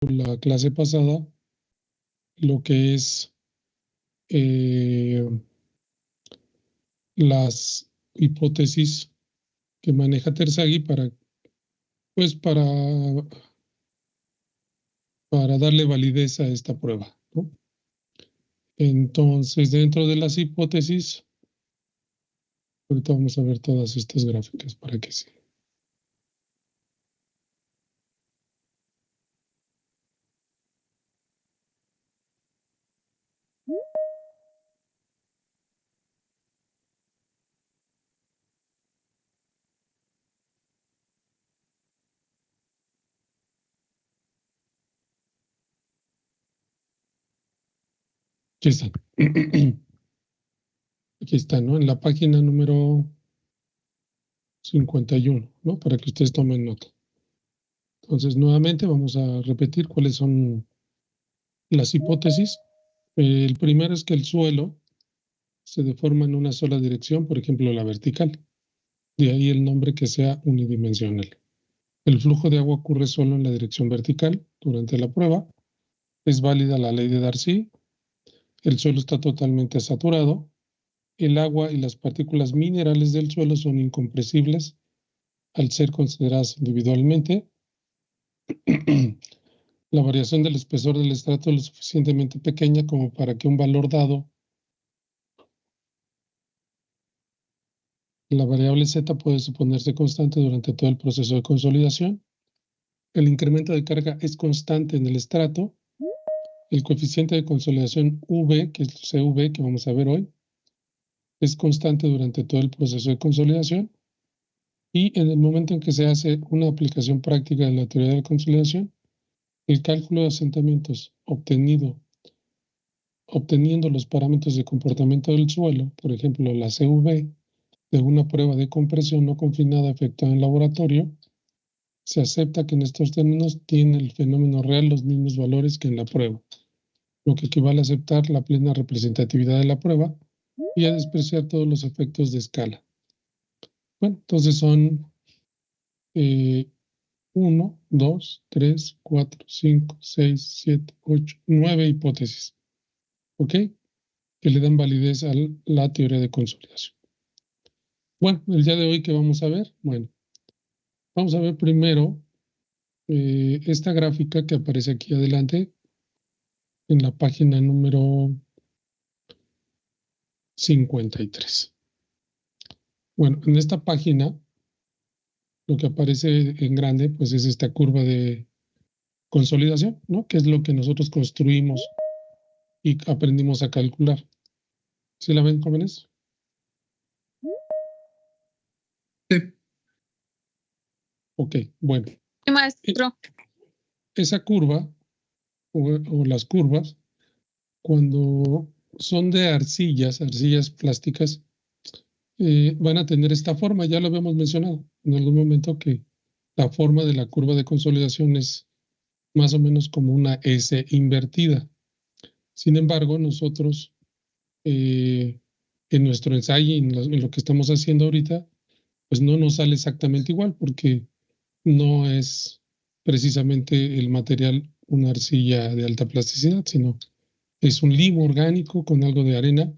la clase pasada lo que es las hipótesis que maneja Terzaghi pues para darle validez a esta prueba, ¿no? Entonces, dentro de las hipótesis, ahorita vamos a ver todas estas gráficas para que sí. Aquí están. Aquí está, ¿no? En la página número 51, ¿no? Para que ustedes tomen nota. Entonces, nuevamente vamos a repetir cuáles son las hipótesis. El primero es que el suelo se deforma en una sola dirección, por ejemplo, la vertical. De ahí el nombre que sea unidimensional. El flujo de agua ocurre solo en la dirección vertical durante la prueba. Es válida la ley de Darcy. El suelo está totalmente saturado. El agua y las partículas minerales del suelo son incompresibles al ser consideradas individualmente. La variación del espesor del estrato es lo suficientemente pequeña como para que un valor dado, la variable z, puede suponerse constante durante todo el proceso de consolidación. El incremento de carga es constante en el estrato. El coeficiente de consolidación V, que es CV, que vamos a ver hoy, es constante durante todo el proceso de consolidación. Y en el momento en que se hace una aplicación práctica de la teoría de la consolidación, el cálculo de asentamientos obteniendo los parámetros de comportamiento del suelo, por ejemplo, la CV, de una prueba de compresión no confinada efectuada en laboratorio, se acepta que en estos términos tiene el fenómeno real los mismos valores que en la prueba, lo que equivale a aceptar la plena representatividad de la prueba y a despreciar todos los efectos de escala. Bueno, entonces son 1, 2, 3, 4, 5, 6, 7, 8, 9 hipótesis, ¿ok? Que le dan validez a la teoría de consolidación. Bueno, el día de hoy, ¿qué vamos a ver? Bueno, vamos a ver primero esta gráfica que aparece aquí adelante en la página número 53. Bueno, en esta página lo que aparece en grande pues es esta curva de consolidación, ¿no? Que es lo que nosotros construimos y aprendimos a calcular. ¿Sí la ven, jóvenes? Sí. Ok, bueno. Sí, maestro. Esa curva o las curvas, cuando son de arcillas plásticas, van a tener esta forma. Ya lo habíamos mencionado en algún momento que la forma de la curva de consolidación es más o menos como una S invertida. Sin embargo, nosotros en nuestro ensayo y en lo que estamos haciendo ahorita, pues no nos sale exactamente igual porque no es precisamente el material una arcilla de alta plasticidad, sino es un limo orgánico con algo de arena.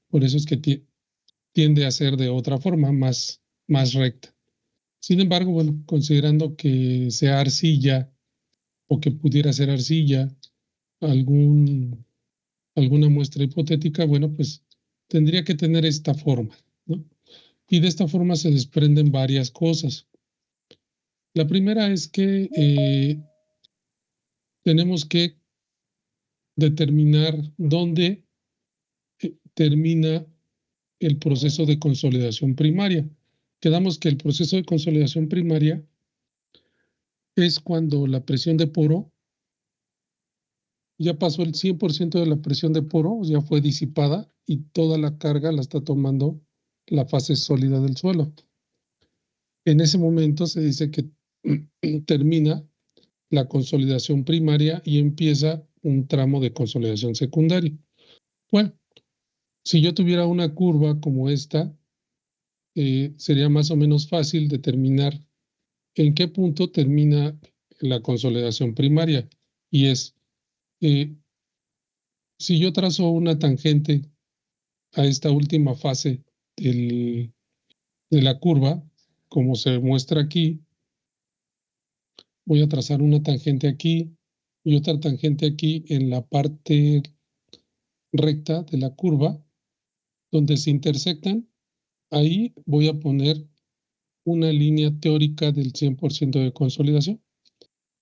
Por eso es que tiende a ser de otra forma, más recta. Sin embargo, bueno, considerando que sea arcilla o que pudiera ser arcilla, alguna muestra hipotética, bueno, pues tendría que tener esta forma, ¿no? Y de esta forma se desprenden varias cosas. La primera es que tenemos que determinar dónde termina el proceso de consolidación primaria. Quedamos que el proceso de consolidación primaria es cuando la presión de poro ya pasó el 100% de la presión de poro, ya fue disipada y toda la carga la está tomando la fase sólida del suelo. En ese momento se dice que termina la consolidación primaria y empieza un tramo de consolidación secundaria. Bueno, si yo tuviera una curva como esta, sería más o menos fácil determinar en qué punto termina la consolidación primaria. y es, si yo trazo una tangente a esta última fase de la curva, como se muestra aquí, voy a trazar una tangente aquí y otra tangente aquí en la parte recta de la curva, donde se intersectan. Ahí voy a poner una línea teórica del 100% de consolidación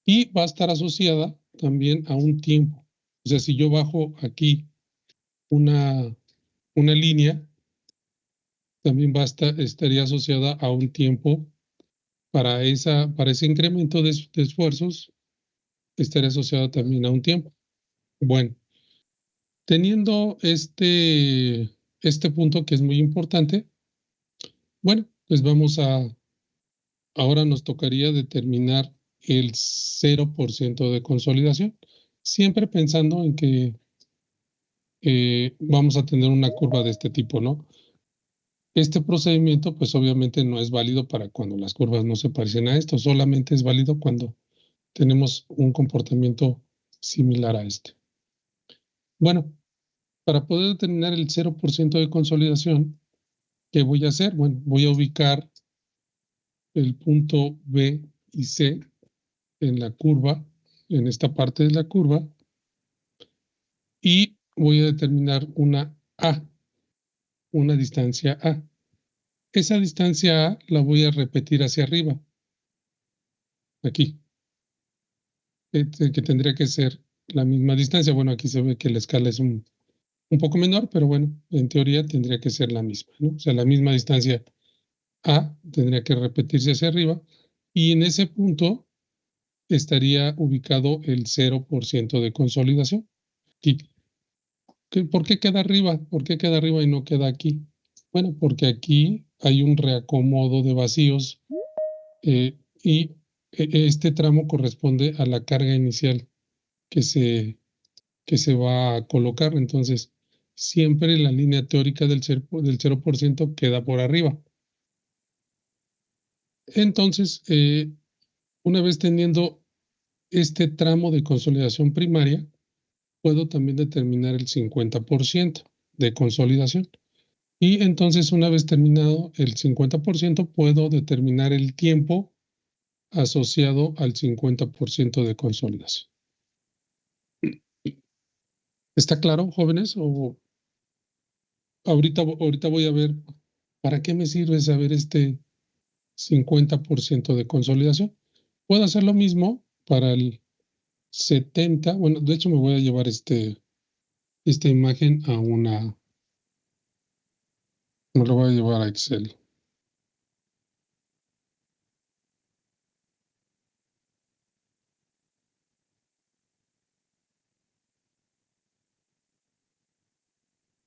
y va a estar asociada también a un tiempo. O sea, si yo bajo aquí una línea, también estaría asociada a un tiempo para ese incremento de esfuerzos, estaría asociado también a un tiempo. Bueno, teniendo este punto que es muy importante, bueno, pues ahora nos tocaría determinar el 0% de consolidación, siempre pensando en que vamos a tener una curva de este tipo, ¿no? Este procedimiento, pues obviamente no es válido para cuando las curvas no se parecen a esto, solamente es válido cuando tenemos un comportamiento similar a este. Bueno, para poder determinar el 0% de consolidación, ¿qué voy a hacer? Bueno, voy a ubicar el punto B y C en la curva, en esta parte de la curva, y voy a determinar una A, una distancia A. Esa distancia A la voy a repetir hacia arriba, aquí, que tendría que ser la misma distancia. Bueno, aquí se ve que la escala es un poco menor, pero bueno, en teoría tendría que ser la misma, ¿no? O sea, la misma distancia A tendría que repetirse hacia arriba y en ese punto estaría ubicado el 0% de consolidación. Aquí. ¿Por qué queda arriba? ¿Por qué queda arriba y no queda aquí? Bueno, porque aquí hay un reacomodo de vacíos y este tramo corresponde a la carga inicial que se va a colocar. Entonces, siempre la línea teórica del 0% queda por arriba. Entonces, una vez teniendo este tramo de consolidación primaria, puedo también determinar el 50% de consolidación. Y entonces, una vez terminado el 50%, puedo determinar el tiempo asociado al 50% de consolidación. ¿Está claro, jóvenes? O ahorita voy a ver para qué me sirve saber este 50% de consolidación. Puedo hacer lo mismo para el 70. Bueno, de hecho me voy a llevar esta imagen me lo voy a llevar a Excel.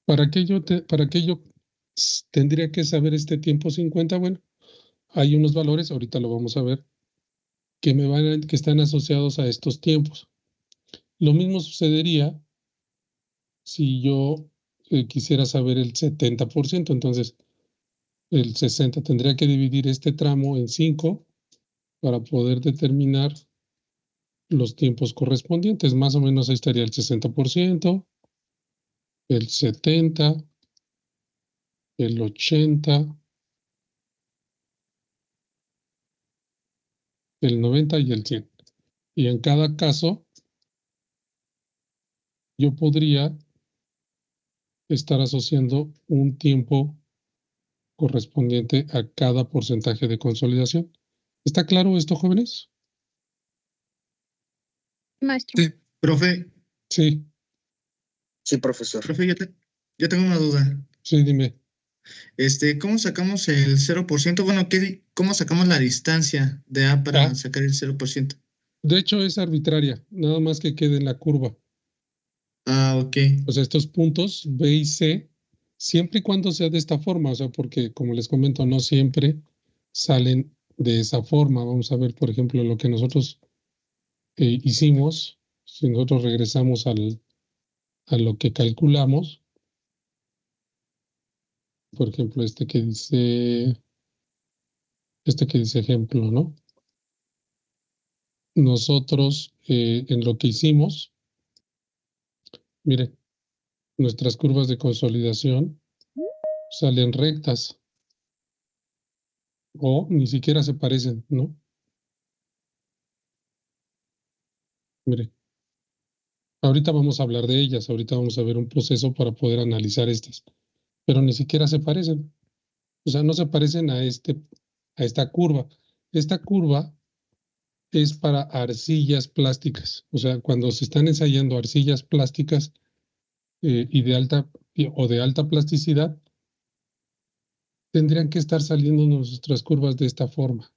¿Para qué yo tendría que saber este tiempo 50? Bueno, hay unos valores, ahorita lo vamos a ver, que están asociados a estos tiempos. Lo mismo sucedería si yo quisiera saber el 70%, entonces el 60 tendría que dividir este tramo en 5 para poder determinar los tiempos correspondientes. Más o menos ahí estaría el 60%, el 70, el 80, el 90 y el 100. Y en cada caso, yo podría estar asociando un tiempo correspondiente a cada porcentaje de consolidación. ¿Está claro esto, jóvenes? Maestro. Sí, profe. Sí. Sí, profesor. Profe, yo tengo una duda. Sí, dime. ¿Cómo sacamos el 0%? Bueno, ¿cómo sacamos la distancia de A para sacar el 0%? De hecho, es arbitraria, nada más que quede en la curva. Ah, ok. O sea, estos puntos B y C, siempre y cuando sea de esta forma, o sea, porque como les comento, no siempre salen de esa forma. Vamos a ver, por ejemplo, lo que nosotros hicimos, si nosotros regresamos a lo que calculamos, por ejemplo, este que dice ejemplo, ¿no? nosotros en lo que hicimos, mire, nuestras curvas de consolidación salen rectas o ni siquiera se parecen, ¿no? Mire, ahorita vamos a hablar de ellas, ahorita vamos a ver un proceso para poder analizar estas, pero ni siquiera se parecen. O sea, no se parecen a esta curva. Esta curva es para arcillas plásticas. O sea, cuando se están ensayando arcillas plásticas y de alta plasticidad, tendrían que estar saliendo nuestras curvas de esta forma.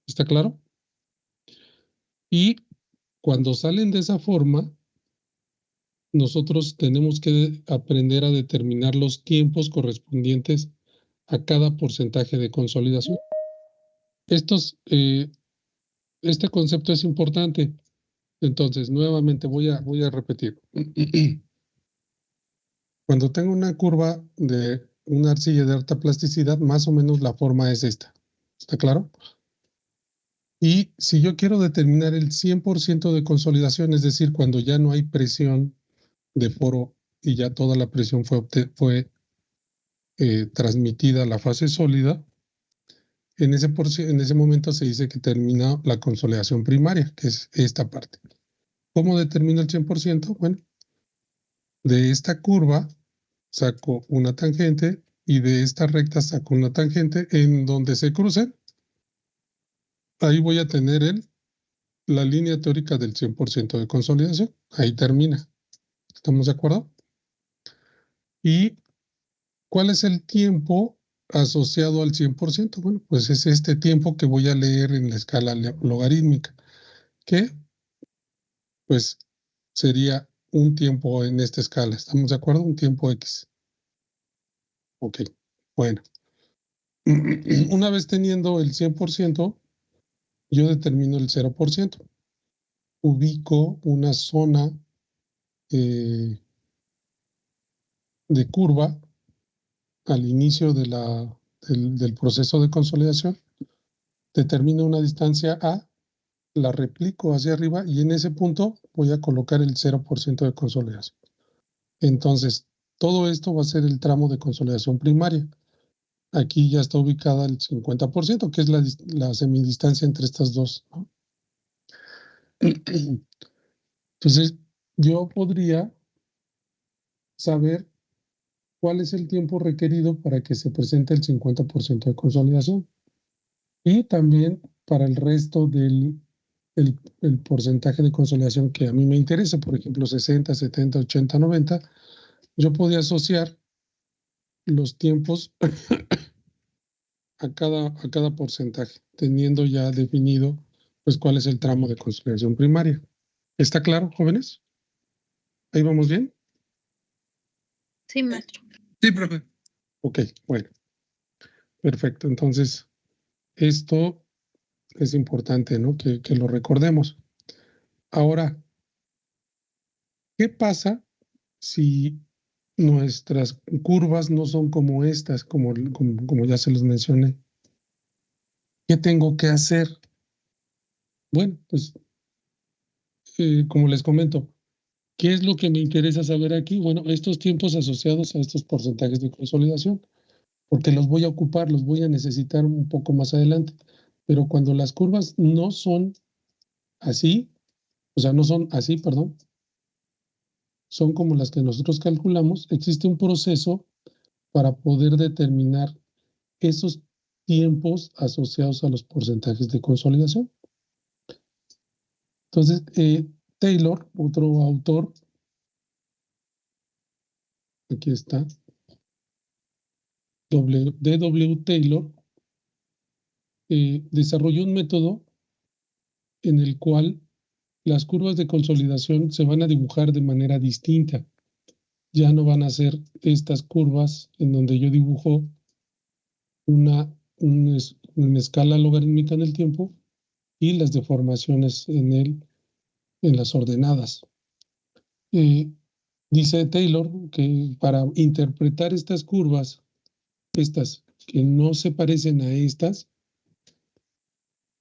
¿Está claro? Y cuando salen de esa forma, nosotros tenemos que aprender a determinar los tiempos correspondientes a cada porcentaje de consolidación. Este concepto es importante. Entonces, nuevamente voy a repetir. Cuando tengo una curva de una arcilla de alta plasticidad, más o menos la forma es esta. ¿Está claro? Y si yo quiero determinar el 100% de consolidación, es decir, cuando ya no hay presión de poro y ya toda la presión fue transmitida a la fase sólida, en ese momento se dice que termina la consolidación primaria, que es esta parte. ¿Cómo determino el 100%? Bueno, de esta curva saco una tangente y de esta recta saco una tangente en donde se crucen. Ahí voy a tener la línea teórica del 100% de consolidación. Ahí termina. ¿Estamos de acuerdo? ¿Y cuál es el tiempo asociado al 100%? Bueno, pues es este tiempo que voy a leer en la escala logarítmica, que pues sería un tiempo en esta escala. ¿Estamos de acuerdo? Un tiempo X. Ok, bueno. Una vez teniendo el 100%, yo determino el 0%. Ubico una zona de curva al inicio del proceso de consolidación. Determino una distancia A, la replico hacia arriba y en ese punto voy a colocar el 0% de consolidación. Entonces, todo esto va a ser el tramo de consolidación primaria. Aquí ya está ubicada el 50%, que es la semidistancia entre estas dos, ¿no? Entonces, yo podría saber cuál es el tiempo requerido para que se presente el 50% de consolidación y también para el resto del el porcentaje de consolidación que a mí me interesa, por ejemplo, 60, 70, 80, 90, yo podía asociar los tiempos a cada porcentaje, teniendo ya definido pues cuál es el tramo de consolidación primaria. ¿Está claro, jóvenes? ¿Ahí vamos bien? Sí, maestro. Sí, profe. Ok, bueno. Perfecto. Entonces, esto es importante, ¿no? Que lo recordemos. Ahora, ¿qué pasa si nuestras curvas no son como estas, como ya se los mencioné? ¿Qué tengo que hacer? Bueno, pues, como les comento, ¿qué es lo que me interesa saber aquí? Bueno, estos tiempos asociados a estos porcentajes de consolidación, porque los voy a ocupar, los voy a necesitar un poco más adelante. Pero cuando las curvas no son así, o sea, no son así, perdón, son como las que nosotros calculamos, existe un proceso para poder determinar esos tiempos asociados a los porcentajes de consolidación. Entonces, Taylor, otro autor, aquí está, D.W. Taylor, desarrolló un método en el cual las curvas de consolidación se van a dibujar de manera distinta. Ya no van a ser estas curvas en donde yo dibujo una escala logarítmica en el tiempo y las deformaciones en las ordenadas. Dice Taylor que para interpretar estas curvas, estas que no se parecen a estas,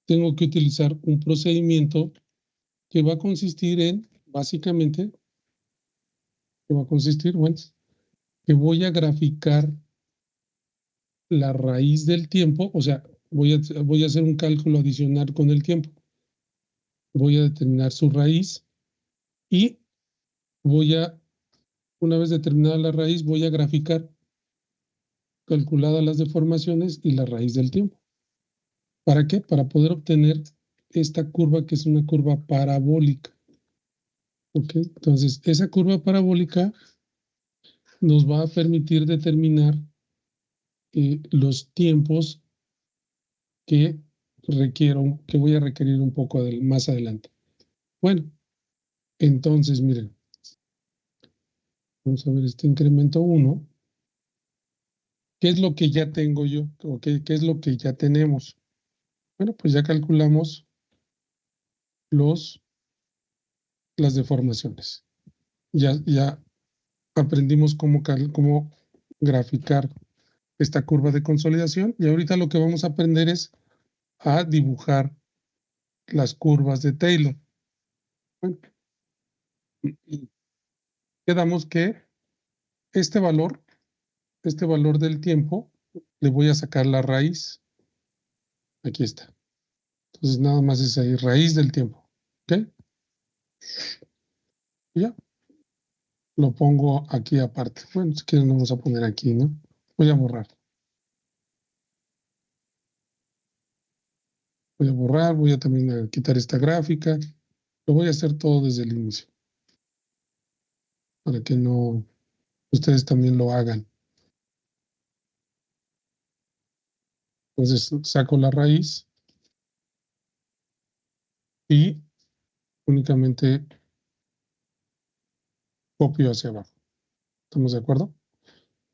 tengo que utilizar un procedimiento que va a consistir en, básicamente, bueno, que voy a graficar la raíz del tiempo, o sea, voy a hacer un cálculo adicional con el tiempo. Voy a determinar su raíz y una vez determinada la raíz, voy a graficar calculadas las deformaciones y la raíz del tiempo. ¿Para qué? Para poder obtener esta curva que es una curva parabólica. ¿Ok? Entonces, esa curva parabólica nos va a permitir determinar los tiempos que que voy a requerir un poco más adelante. Bueno, entonces, miren, vamos a ver este incremento 1. ¿Qué es lo que ya tengo yo? ¿O qué es lo que ya tenemos? Bueno, pues ya calculamos las deformaciones. Ya aprendimos cómo graficar esta curva de consolidación y ahorita lo que vamos a aprender es a dibujar las curvas de Taylor. Bueno, quedamos que este valor del tiempo, le voy a sacar la raíz. Aquí está. Entonces nada más es ahí, raíz del tiempo. ¿Ok? Y ya, lo pongo aquí aparte. Bueno, si quieren lo vamos a poner aquí, ¿no? Voy a borrar. Voy a también a quitar esta gráfica. Lo voy a hacer todo desde el inicio. Para que no, ustedes también lo hagan. Entonces saco la raíz y únicamente copio hacia abajo. ¿Estamos de acuerdo?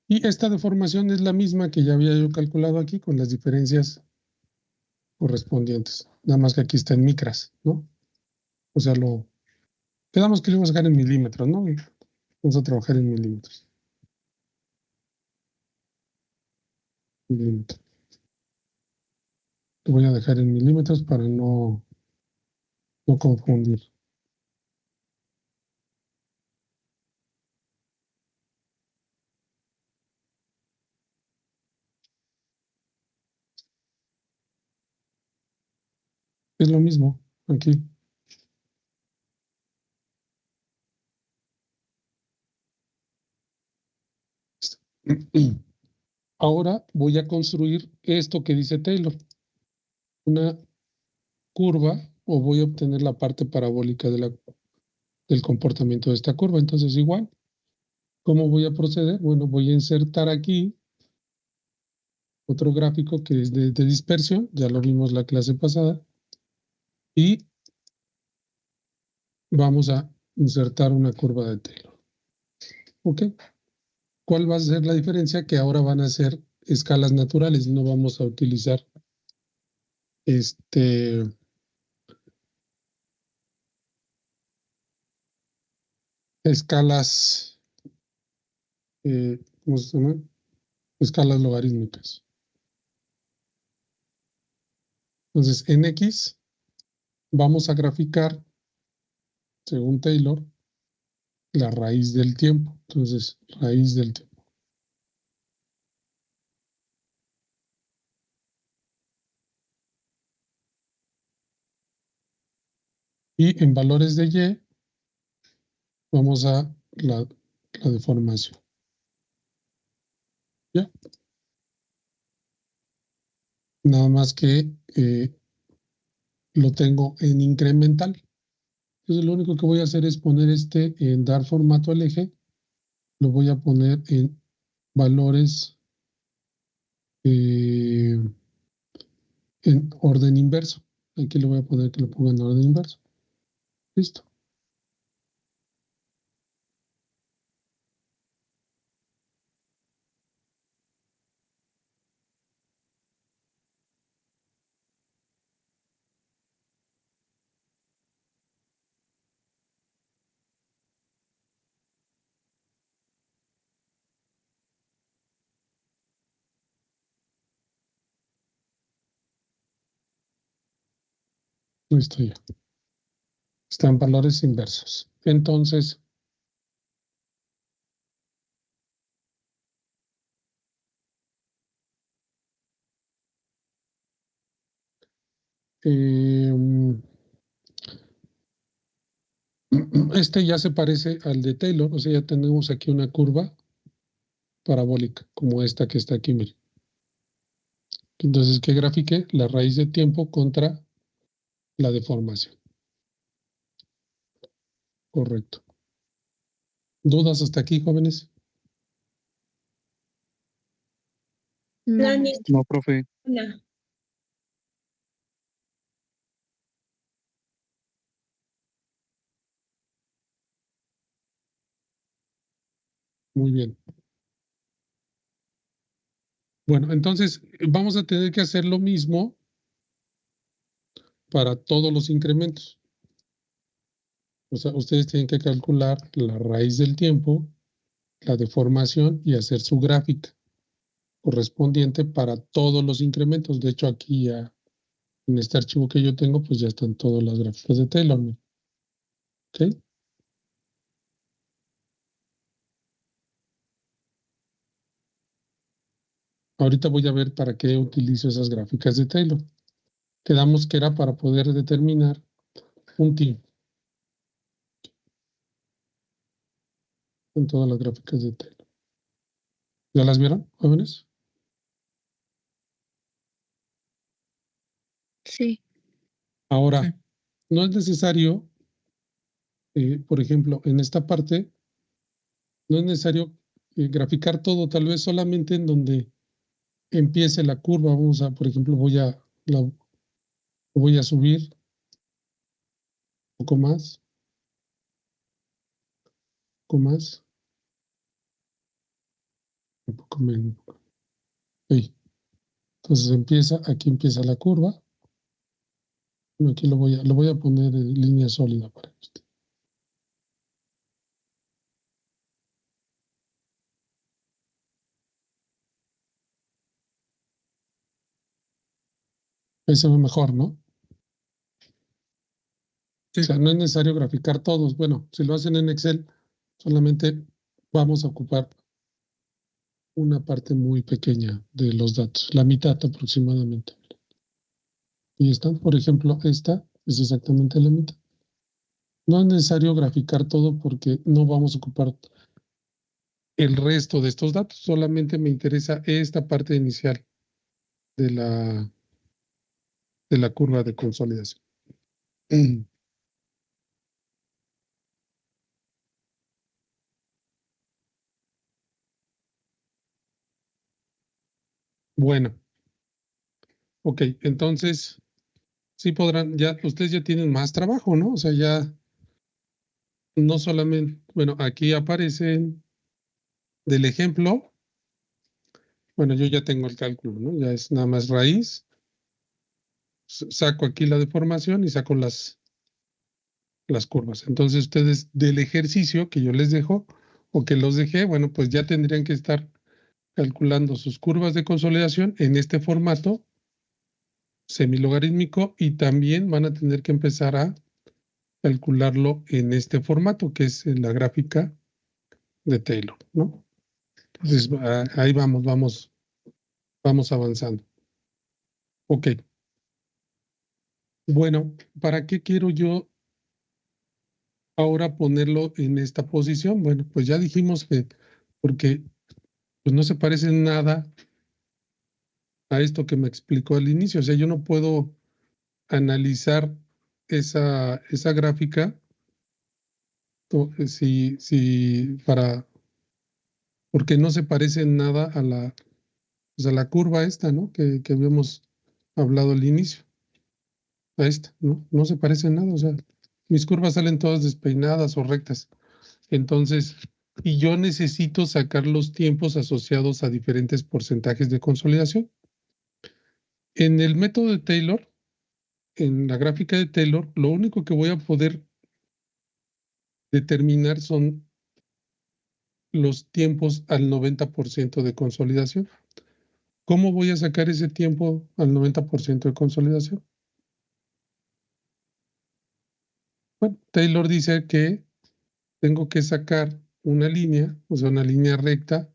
Y esta deformación es la misma que ya había yo calculado aquí con las diferencias correspondientes. Nada más que aquí está en micras, ¿no? O sea, quedamos que lo vamos a sacar en milímetros, ¿no? Vamos a trabajar en milímetros. Milímetros. Lo voy a dejar en milímetros para no confundir. Es lo mismo aquí. Ahora voy a construir esto que dice Taylor. Una curva o voy a obtener la parte parabólica del comportamiento de esta curva. Entonces, igual, ¿cómo voy a proceder? Bueno, voy a insertar aquí otro gráfico que es de dispersión. Ya lo vimos la clase pasada. Y vamos a insertar una curva de Taylor. ¿Ok? ¿Cuál va a ser la diferencia? Que ahora van a ser escalas naturales. No vamos a utilizar escalas, ¿cómo se llama? Escalas logarítmicas. Entonces, en X vamos a graficar, según Taylor, la raíz del tiempo. Entonces, raíz del tiempo. Y en valores de Y, vamos a la deformación. ¿Ya? Nada más que lo tengo en incremental. Entonces, lo único que voy a hacer es poner en dar formato al eje. Lo voy a poner en valores en orden inverso. Aquí le voy a poner que lo ponga en orden inverso. Listo. Listo ya. Están valores inversos. Entonces, este ya se parece al de Taylor, o sea, ya tenemos aquí una curva parabólica, como esta que está aquí, miren. Entonces, que grafique la raíz de tiempo contra la deformación. Correcto. ¿Dudas hasta aquí, jóvenes? No, No, maestro. No, profe. no. Muy bien. Bueno, entonces vamos a tener que hacer lo mismo para todos los incrementos. O sea, ustedes tienen que calcular la raíz del tiempo, la deformación y hacer su gráfica correspondiente para todos los incrementos. De hecho, aquí ya en este archivo que yo tengo, pues ya están todas las gráficas de Taylor. ¿Ok? Ahorita voy a ver para qué utilizo esas gráficas de Taylor. Quedamos que era para poder determinar un tiempo en todas las gráficas de Taylor. ¿Ya las vieron, jóvenes? Sí. Ahora, Sí. no es necesario, por ejemplo, en esta parte, no es necesario graficar todo, tal vez solamente en donde empiece la curva. Vamos a, por ejemplo, voy a subir un poco más, un poco menos. Ahí. Entonces aquí empieza la curva. Aquí lo voy a poner en línea sólida para usted. Ahí se ve mejor, ¿no? Sí. O sea, no es necesario graficar todos. Bueno, si lo hacen en Excel, solamente vamos a ocupar una parte muy pequeña de los datos, la mitad aproximadamente. Y esta, por ejemplo, esta es exactamente la mitad. No es necesario graficar todo porque no vamos a ocupar el resto de estos datos. Solamente me interesa esta parte inicial de la curva de consolidación. Bueno, ok, entonces sí podrán, ya ustedes ya tienen más trabajo, ¿no? O sea, ya no solamente, bueno, aquí aparecen del ejemplo, bueno, yo ya tengo el cálculo, ¿no? Ya es nada más raíz, saco aquí la deformación y saco las curvas. Entonces ustedes del ejercicio que yo les dejo o que los dejé, bueno, pues ya tendrían que estar calculando sus curvas de consolidación en este formato semilogarítmico y también van a tener que empezar a calcularlo en este formato que es la gráfica de Taylor, ¿no? Entonces ahí vamos avanzando. Ok. Bueno, ¿para qué quiero yo ahora ponerlo en esta posición? Bueno, pues ya dijimos que porque pues no se parece en nada a esto que me explicó al inicio. O sea, yo no puedo analizar esa gráfica porque no se parece en nada a la curva esta, ¿no? Que habíamos hablado al inicio. A esta, ¿no? No se parece en nada. O sea, mis curvas salen todas despeinadas o rectas. Entonces, y yo necesito sacar los tiempos asociados a diferentes porcentajes de consolidación. En el método de Taylor, en la gráfica de Taylor, lo único que voy a poder determinar son los tiempos al 90% de consolidación. ¿Cómo voy a sacar ese tiempo al 90% de consolidación? Bueno, Taylor dice que tengo que sacar una línea, o sea, una línea recta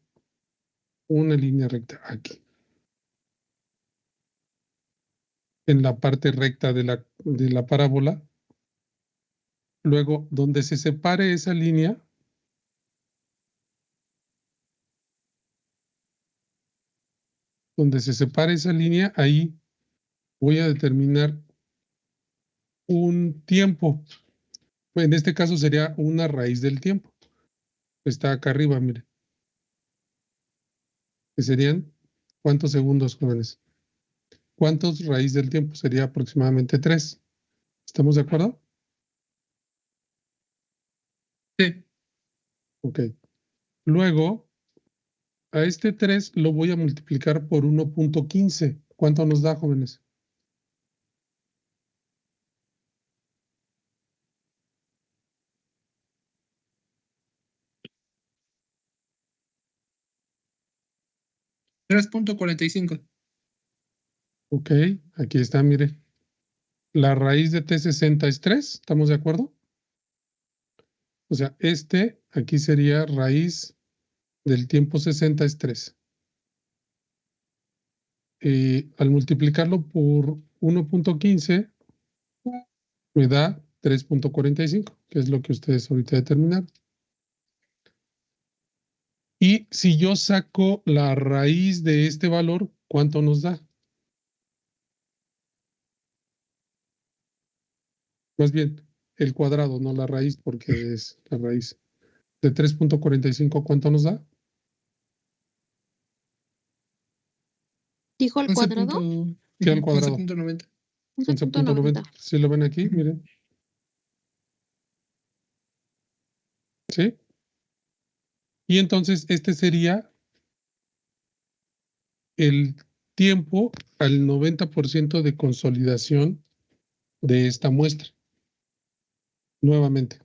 aquí, en la parte recta de la parábola. Luego, donde se separe esa línea, ahí voy a determinar un tiempo. En este caso sería una raíz del tiempo. Está acá arriba, mire. Que serían, ¿cuántos segundos, jóvenes? ¿Cuántos raíz del tiempo? Sería aproximadamente 3. ¿Estamos de acuerdo? Sí. Ok. Luego, a este 3 lo voy a multiplicar por 1.15. ¿Cuánto nos da, jóvenes? $3.45. Ok, aquí está, mire. La raíz de T60 es 3, ¿estamos de acuerdo? O sea, aquí sería raíz del tiempo 60 es 3. Al multiplicarlo por 1.15 me da 3.45, que es lo que ustedes ahorita determinaron. Y si yo saco la raíz de este valor, ¿cuánto nos da? Más bien, el cuadrado, no la raíz, porque es la raíz. De 3.45, ¿cuánto nos da? ¿Dijo al cuadrado? ¿Qué al cuadrado? 11.90. 11.90. ¿Sí lo ven aquí? Miren. ¿Sí? Y entonces este sería el tiempo al 90% de consolidación de esta muestra. Nuevamente.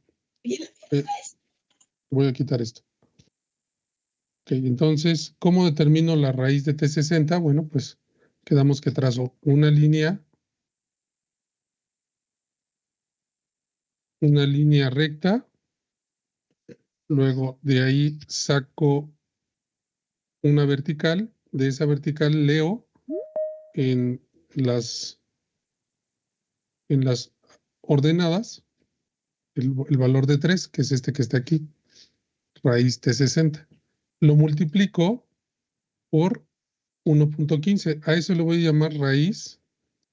Voy a quitar esto. Ok, entonces, ¿cómo determino la raíz de T60? Bueno, pues quedamos que trazo una línea recta. Luego de ahí saco una vertical. De esa vertical leo en las ordenadas el valor de 3, que es este que está aquí, raíz de 60. Lo multiplico por 1.15. A eso le voy a llamar raíz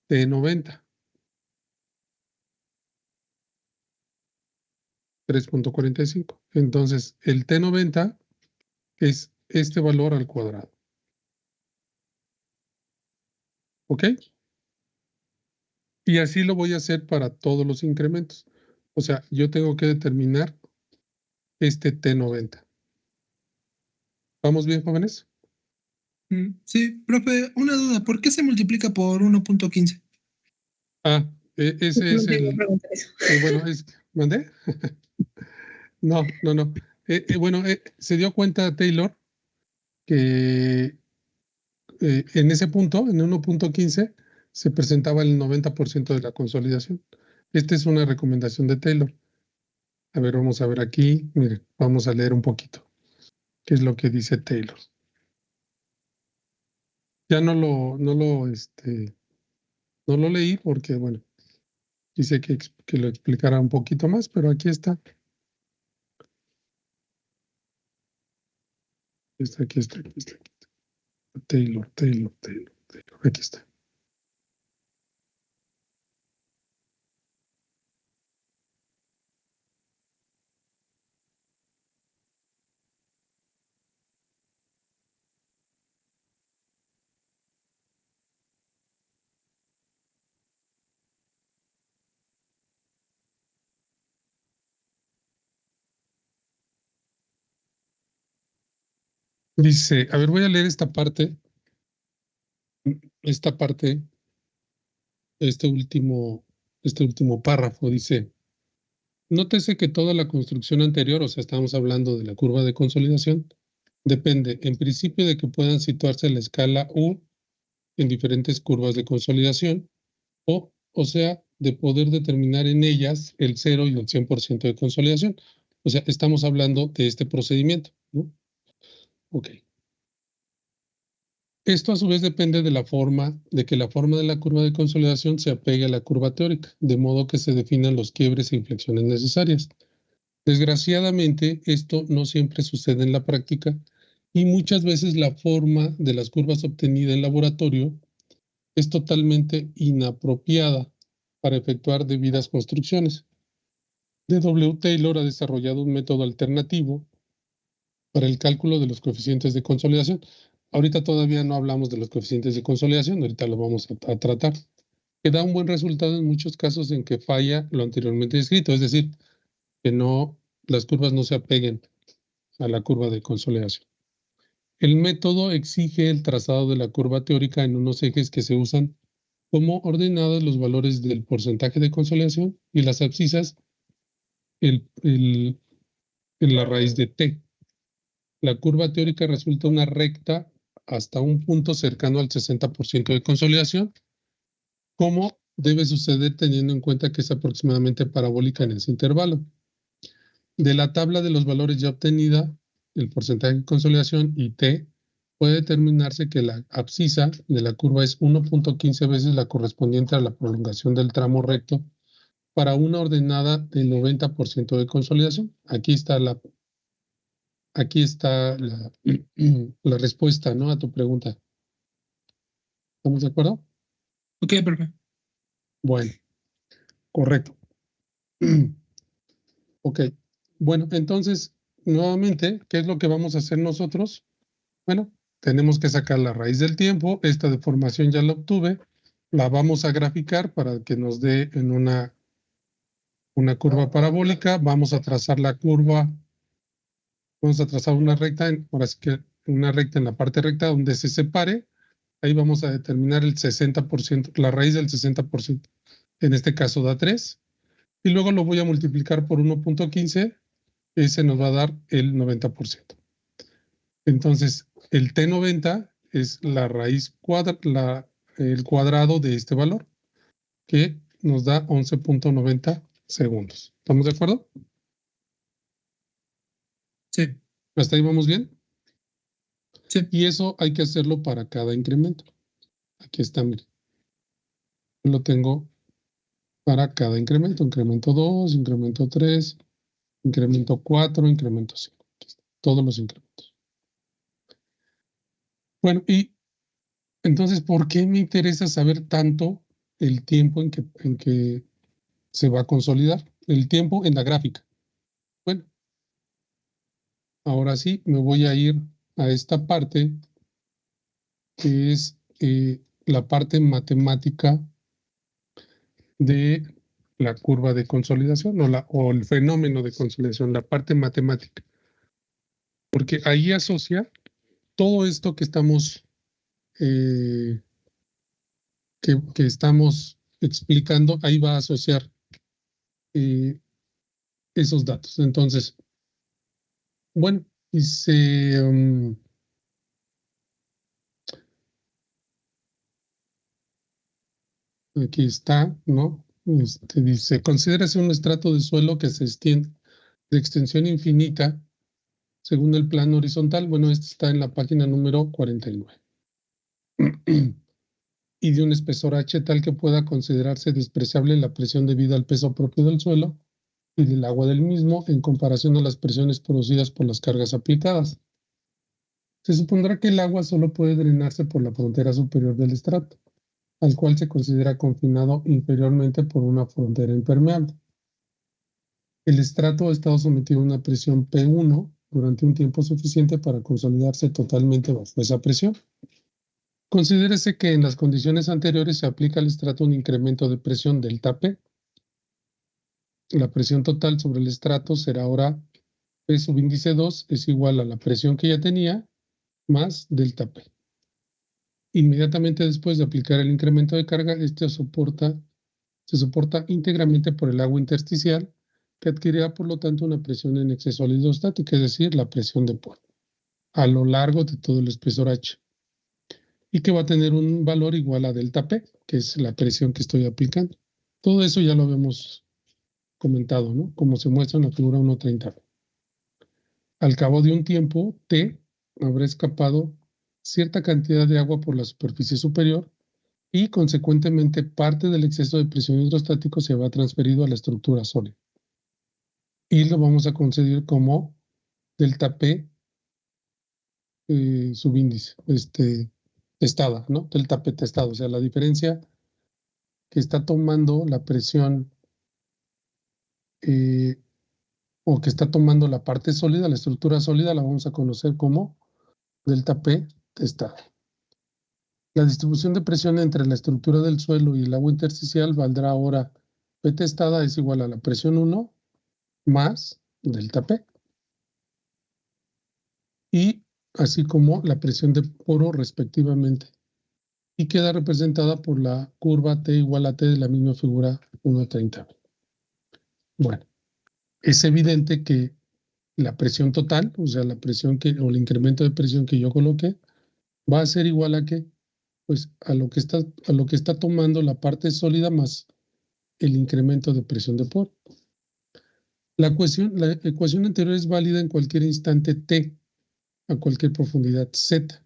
de 90. 3.45. Entonces, el T90 es este valor al cuadrado. ¿Ok? Y así lo voy a hacer para todos los incrementos. O sea, yo tengo que determinar este T90. ¿Vamos bien, jóvenes? Sí, profe, una duda. ¿Por qué se multiplica por 1.15? Ah, ese es el... bueno, ¿mandé? No. Bueno, se dio cuenta Taylor que en ese punto, en 1.15, se presentaba el 90% de la consolidación. Esta es una recomendación de Taylor. A ver, vamos a ver aquí. Miren, vamos a leer un poquito. ¿Qué es lo que dice Taylor? Ya no lo leí porque, bueno, quise que lo explicara un poquito más, pero aquí está. Aquí está. Taylor. Aquí está. Dice, a ver, voy a leer esta parte, este último párrafo. Dice, nótese que toda la construcción anterior, o sea, estamos hablando de la curva de consolidación, depende en principio de que puedan situarse en la escala U en diferentes curvas de consolidación o o sea, de poder determinar en ellas el 0 y el 100% de consolidación. O sea, estamos hablando de este procedimiento, ¿no? Ok. Esto a su vez depende de que la forma de la curva de consolidación se apegue a la curva teórica, de modo que se definan los quiebres e inflexiones necesarias. Desgraciadamente, esto no siempre sucede en la práctica y muchas veces la forma de las curvas obtenida en laboratorio es totalmente inapropiada para efectuar debidas construcciones. D.W. Taylor ha desarrollado un método alternativo para el cálculo de los coeficientes de consolidación. Ahorita todavía no hablamos de los coeficientes de consolidación, ahorita lo vamos a tratar, que da un buen resultado en muchos casos en que falla lo anteriormente descrito, es decir, que las curvas no se apeguen a la curva de consolidación. El método exige el trazado de la curva teórica en unos ejes que se usan como ordenadas los valores del porcentaje de consolidación y las abscisas en la raíz de t. La curva teórica resulta una recta hasta un punto cercano al 60% de consolidación, como debe suceder teniendo en cuenta que es aproximadamente parabólica en ese intervalo. De la tabla de los valores ya obtenida, el porcentaje de consolidación y t, puede determinarse que la abscisa de la curva es 1.15 veces la correspondiente a la prolongación del tramo recto para una ordenada del 90% de consolidación. Aquí está la la respuesta, ¿no?, a tu pregunta. ¿Estamos de acuerdo? Ok, perfecto. Bueno, correcto. Ok. Bueno, entonces, nuevamente, ¿qué es lo que vamos a hacer nosotros? Bueno, tenemos que sacar la raíz del tiempo. Esta deformación ya la obtuve. La vamos a graficar para que nos dé en una curva parabólica. Vamos a trazar la curva. Vamos a trazar una recta, ahora sí que una recta en la parte recta donde se separe. Ahí vamos a determinar el 60%, la raíz del 60%. En este caso da 3. Y luego lo voy a multiplicar por 1.15. Ese nos va a dar el 90%. Entonces, el T90 es la raíz el cuadrado de este valor, que nos da 11.90 segundos. ¿Estamos de acuerdo? Sí. ¿Hasta ahí vamos bien? Sí. Y eso hay que hacerlo para cada incremento. Aquí está, mire. Lo tengo para cada incremento. Incremento 2, incremento 3, incremento 4, incremento 5. Todos los incrementos. Bueno, y entonces, ¿por qué me interesa saber tanto el tiempo en que se va a consolidar? El tiempo en la gráfica. Bueno, ahora sí me voy a ir a esta parte que es la parte matemática de la curva de consolidación o el fenómeno de consolidación, la parte matemática. Porque ahí asocia todo esto que estamos que estamos explicando, ahí va a asociar esos datos. Entonces, bueno, dice, aquí está, ¿no? Dice, considérese un estrato de suelo que se extiende de extensión infinita según el plano horizontal. Bueno, este está en la página número 49. Y de un espesor H tal que pueda considerarse despreciable la presión debida al peso propio del suelo y del agua del mismo en comparación a las presiones producidas por las cargas aplicadas. Se supondrá que el agua solo puede drenarse por la frontera superior del estrato, al cual se considera confinado inferiormente por una frontera impermeable. El estrato ha estado sometido a una presión P1 durante un tiempo suficiente para consolidarse totalmente bajo esa presión. Considérese que en las condiciones anteriores se aplica al estrato un incremento de presión delta P. La presión total sobre el estrato será ahora P subíndice 2 es igual a la presión que ya tenía más delta P. Inmediatamente después de aplicar el incremento de carga, este se soporta íntegramente por el agua intersticial, que adquirirá por lo tanto una presión en exceso al hidrostática, es decir, la presión de polo, a lo largo de todo el espesor H, y que va a tener un valor igual a delta P, que es la presión que estoy aplicando. Todo eso ya lo habíamos comentado, ¿no? Como se muestra en la figura 1.30. Al cabo de un tiempo, T habrá escapado cierta cantidad de agua por la superficie superior y, consecuentemente, parte del exceso de presión hidrostático se va transferido a la estructura sólida. Y lo vamos a conceder como delta P subíndice, testada, ¿no? Delta P testado, o sea, la diferencia que está tomando la presión o que está tomando la parte sólida, la estructura sólida, la vamos a conocer como delta P testado. La distribución de presión entre la estructura del suelo y el agua intersticial valdrá ahora P testada es igual a la presión 1 más delta P. Y así como la presión de poro respectivamente. Y queda representada por la curva T igual a T de la misma figura 1.30. Bueno, es evidente que la presión total, o sea, la presión o el incremento de presión que yo coloqué, va a ser igual a ¿qué? Pues a lo que está tomando la parte sólida más el incremento de presión de poro. La ecuación anterior es válida en cualquier instante T, a cualquier profundidad Z.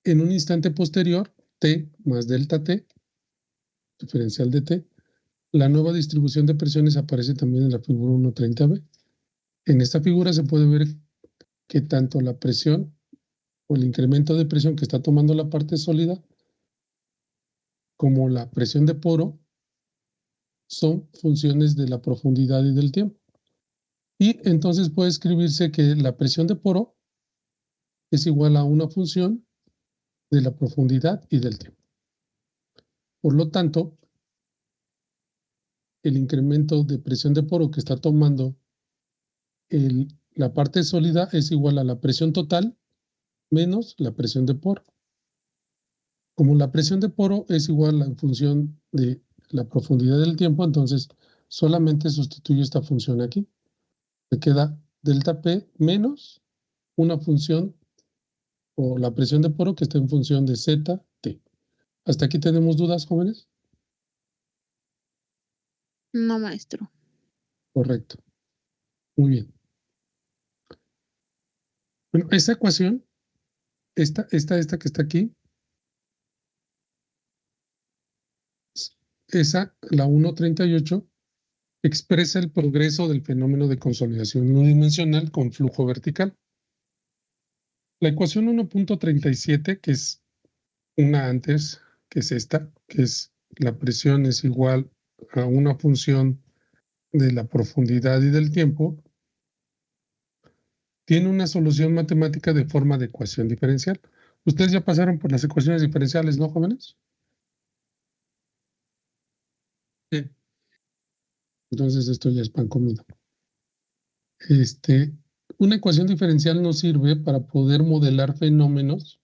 En un instante posterior, T más delta T, diferencial de T, la nueva distribución de presiones aparece también en la figura 1.30b. En esta figura se puede ver que tanto la presión o el incremento de presión que está tomando la parte sólida como la presión de poro son funciones de la profundidad y del tiempo. Y entonces puede escribirse que la presión de poro es igual a una función de la profundidad y del tiempo. Por lo tanto, el incremento de presión de poro que está tomando la parte sólida es igual a la presión total menos la presión de poro. Como la presión de poro es igual en función de la profundidad del tiempo, entonces solamente sustituyo esta función aquí. Me queda delta P menos una función o la presión de poro que está en función de ZT. ¿Hasta aquí tenemos dudas, jóvenes? No, maestro. Correcto. Muy bien. Bueno, esta ecuación, esta que está aquí, esa, la 1.38, expresa el progreso del fenómeno de consolidación unidimensional con flujo vertical. La ecuación 1.37, que es una antes, que es esta, que es la presión es igual a una función de la profundidad y del tiempo, tiene una solución matemática de forma de ecuación diferencial. Ustedes ya pasaron por las ecuaciones diferenciales, ¿no, jóvenes? Sí. Entonces esto ya es pan comido. Una ecuación diferencial nos sirve para poder modelar fenómenos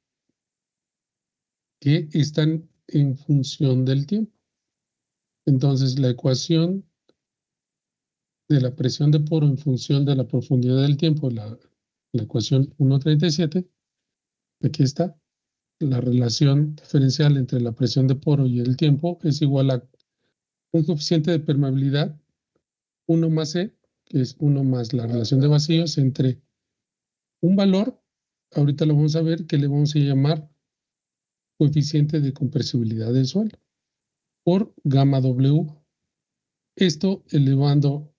que están en función del tiempo. Entonces, la ecuación de la presión de poro en función de la profundidad del tiempo, la ecuación 1.37, aquí está, la relación diferencial entre la presión de poro y el tiempo es igual a un coeficiente de permeabilidad, 1 más E, que es 1 más la relación de vacíos entre un valor, ahorita lo vamos a ver, que le vamos a llamar coeficiente de compresibilidad del suelo, por gamma W. Esto elevando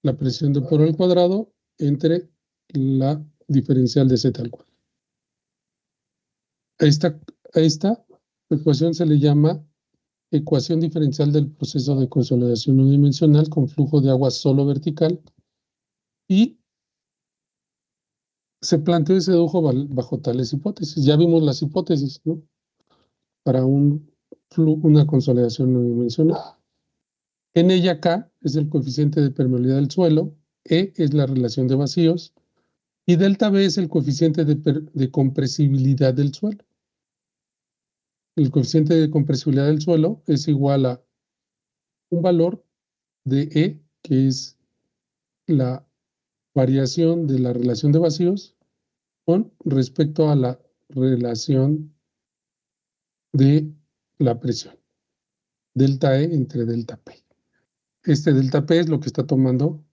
la presión de poro al cuadrado entre la diferencial de Z al cuadrado. A esta ecuación se le llama ecuación diferencial del proceso de consolidación unidimensional con flujo de agua solo vertical y se planteó y se dedujo bajo tales hipótesis. Ya vimos las hipótesis, ¿no? Para una consolidación unidimensional. En ella K es el coeficiente de permeabilidad del suelo, E es la relación de vacíos y delta B es el coeficiente de compresibilidad del suelo. El coeficiente de compresibilidad del suelo es igual a un valor de E, que es la variación de la relación de vacíos con respecto a la relación de la presión. delta E entre delta P. Este delta P es lo que está tomando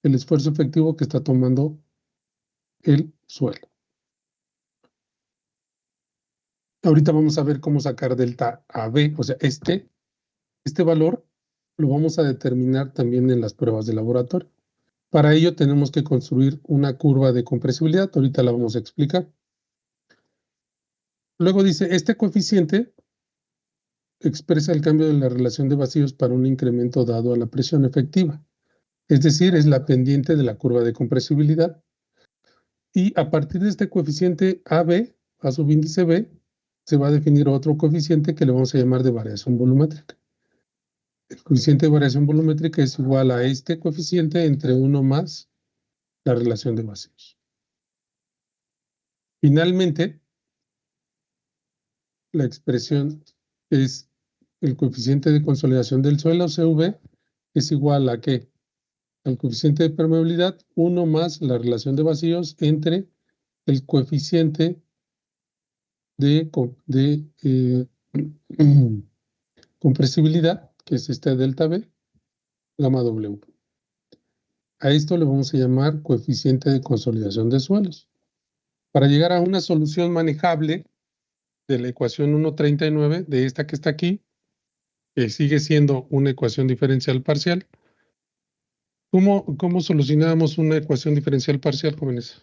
el esfuerzo efectivo que está tomando el suelo. Ahorita vamos a ver cómo sacar delta AB, o sea, este valor lo vamos a determinar también en las pruebas de laboratorio. Para ello tenemos que construir una curva de compresibilidad, ahorita la vamos a explicar. Luego dice, este coeficiente expresa el cambio de la relación de vacíos para un incremento dado a la presión efectiva. Es decir, es la pendiente de la curva de compresibilidad. Y a partir de este coeficiente AB, a subíndice B, se va a definir otro coeficiente que le vamos a llamar de variación volumétrica. El coeficiente de variación volumétrica es igual a este coeficiente entre 1 más la relación de vacíos. Finalmente, la expresión es el coeficiente de consolidación del suelo, CV, es igual a ¿qué? Al coeficiente de permeabilidad, 1 más la relación de vacíos entre el coeficiente de compresibilidad, que es este delta B, gamma W. A esto le vamos a llamar coeficiente de consolidación de suelos. Para llegar a una solución manejable de la ecuación 1.39, de esta que está aquí, que sigue siendo una ecuación diferencial parcial, ¿cómo solucionábamos una ecuación diferencial parcial, jóvenes?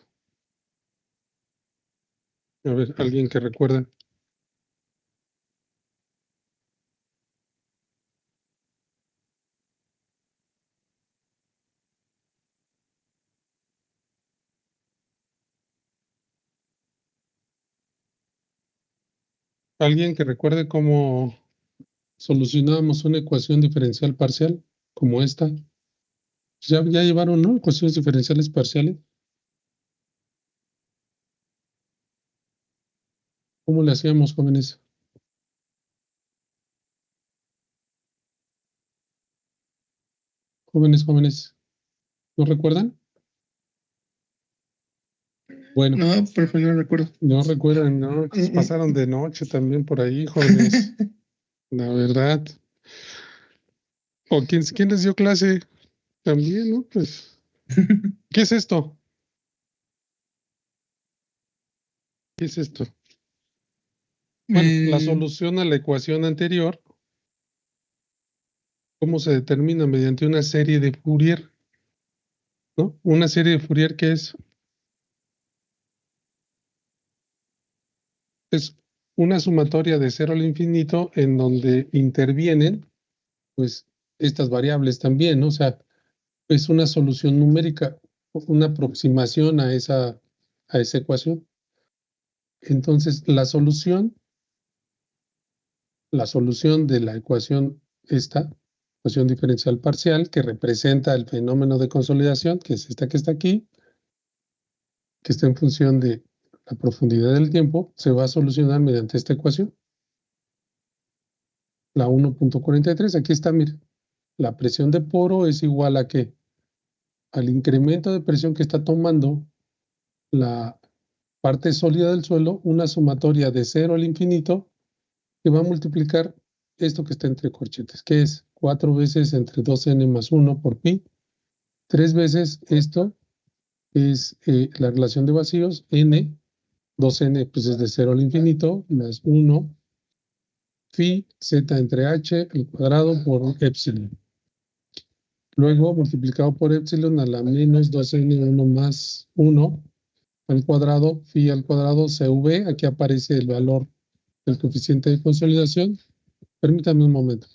A ver, alguien que recuerda. ¿Alguien que recuerde cómo solucionábamos una ecuación diferencial parcial como esta? Ya llevaron, ¿no? Ecuaciones diferenciales parciales. ¿Cómo le hacíamos, jóvenes? Jóvenes, ¿no recuerdan? Bueno, No, profe, no recuerdo. no recuerdan, ¿no? Que se pasaron de noche también por ahí, jóvenes. La verdad. ¿O quién les dio clase? También, ¿no? Pues, ¿qué es esto? ¿Qué es esto? Bueno, la solución a la ecuación anterior, ¿cómo se determina? Mediante una serie de Fourier, ¿no? Una serie de Fourier que es una sumatoria de 0 al infinito en donde intervienen, pues, estas variables también, ¿no? O sea, es una solución numérica, una aproximación a esa ecuación. Entonces, la solución de la ecuación esta, ecuación diferencial parcial, que representa el fenómeno de consolidación, que es esta que está aquí, que está en función de la profundidad del tiempo, se va a solucionar mediante esta ecuación. La 1.43, aquí está, mire. La presión de poro es igual a ¿qué? Al incremento de presión que está tomando la parte sólida del suelo, una sumatoria de 0 al infinito, que va a multiplicar esto que está entre corchetes, que es 4 veces entre 2n más 1 por pi, 3 veces esto es la relación de vacíos, n, 2n pues es de 0 al infinito, más 1, phi, z entre h, al cuadrado por epsilon. Luego multiplicado por epsilon a la menos 2n1 más 1 al cuadrado, phi al cuadrado, cv, aquí aparece el valor del coeficiente de consolidación. Permítame un momento.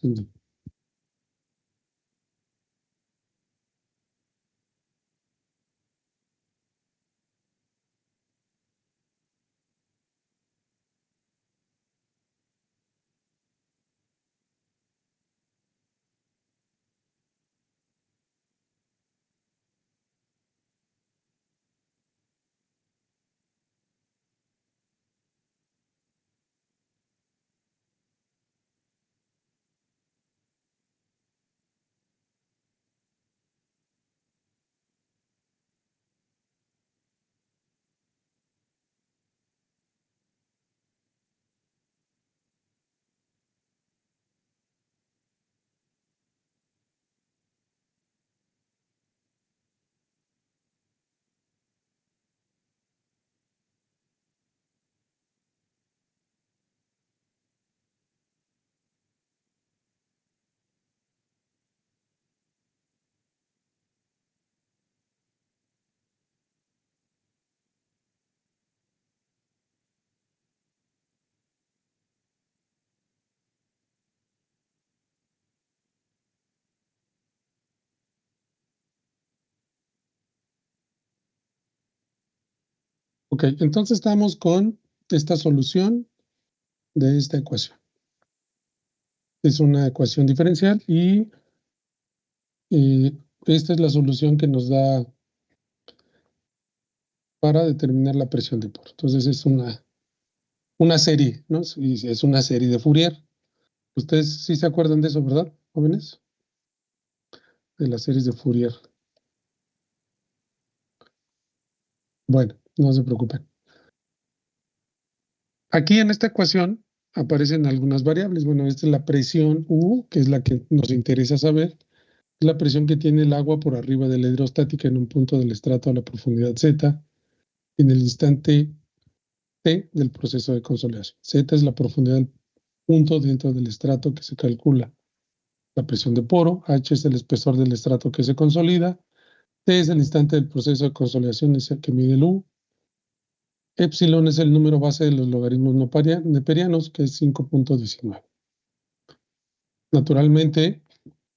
Ok, entonces estamos con esta solución de esta ecuación. Es una ecuación diferencial y esta es la solución que nos da para determinar la presión de poro. Entonces es una serie, ¿no? Es una serie de Fourier. Ustedes sí se acuerdan de eso, ¿verdad, jóvenes? De las series de Fourier. Bueno, no se preocupen. Aquí en esta ecuación aparecen algunas variables. Bueno, esta es la presión U, que es la que nos interesa saber. Es la presión que tiene el agua por arriba de la hidrostática en un punto del estrato a la profundidad Z en el instante T del proceso de consolidación. Z es la profundidad del punto dentro del estrato que se calcula. La presión de poro, H es el espesor del estrato que se consolida, T es el instante del proceso de consolidación, es el que mide el U, epsilon es el número base de los logaritmos neperianos, que es 5.19. Naturalmente,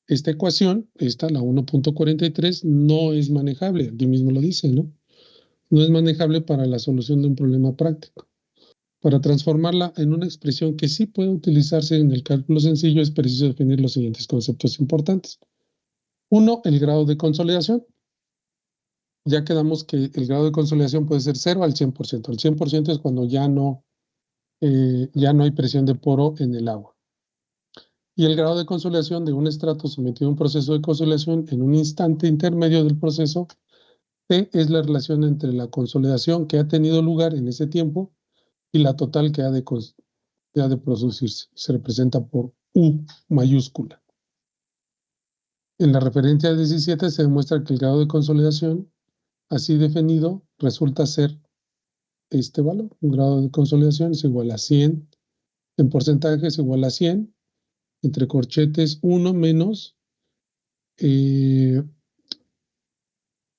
esta ecuación, la 1.43, no es manejable, aquí mismo lo dice, ¿no? No es manejable para la solución de un problema práctico. Para transformarla en una expresión que sí puede utilizarse en el cálculo sencillo, es preciso definir los siguientes conceptos importantes. Uno, el grado de consolidación. Ya quedamos que el grado de consolidación puede ser 0 al 100%. El 100% es cuando ya no hay presión de poro en el agua. Y el grado de consolidación de un estrato sometido a un proceso de consolidación en un instante intermedio del proceso, T es la relación entre la consolidación que ha tenido lugar en ese tiempo y la total que ha de producirse. Se representa por U mayúscula. En la referencia 17 se demuestra que el grado de consolidación, así definido, resulta ser este valor. Un grado de consolidación es igual a 100, en porcentaje es igual a 100, entre corchetes 1 menos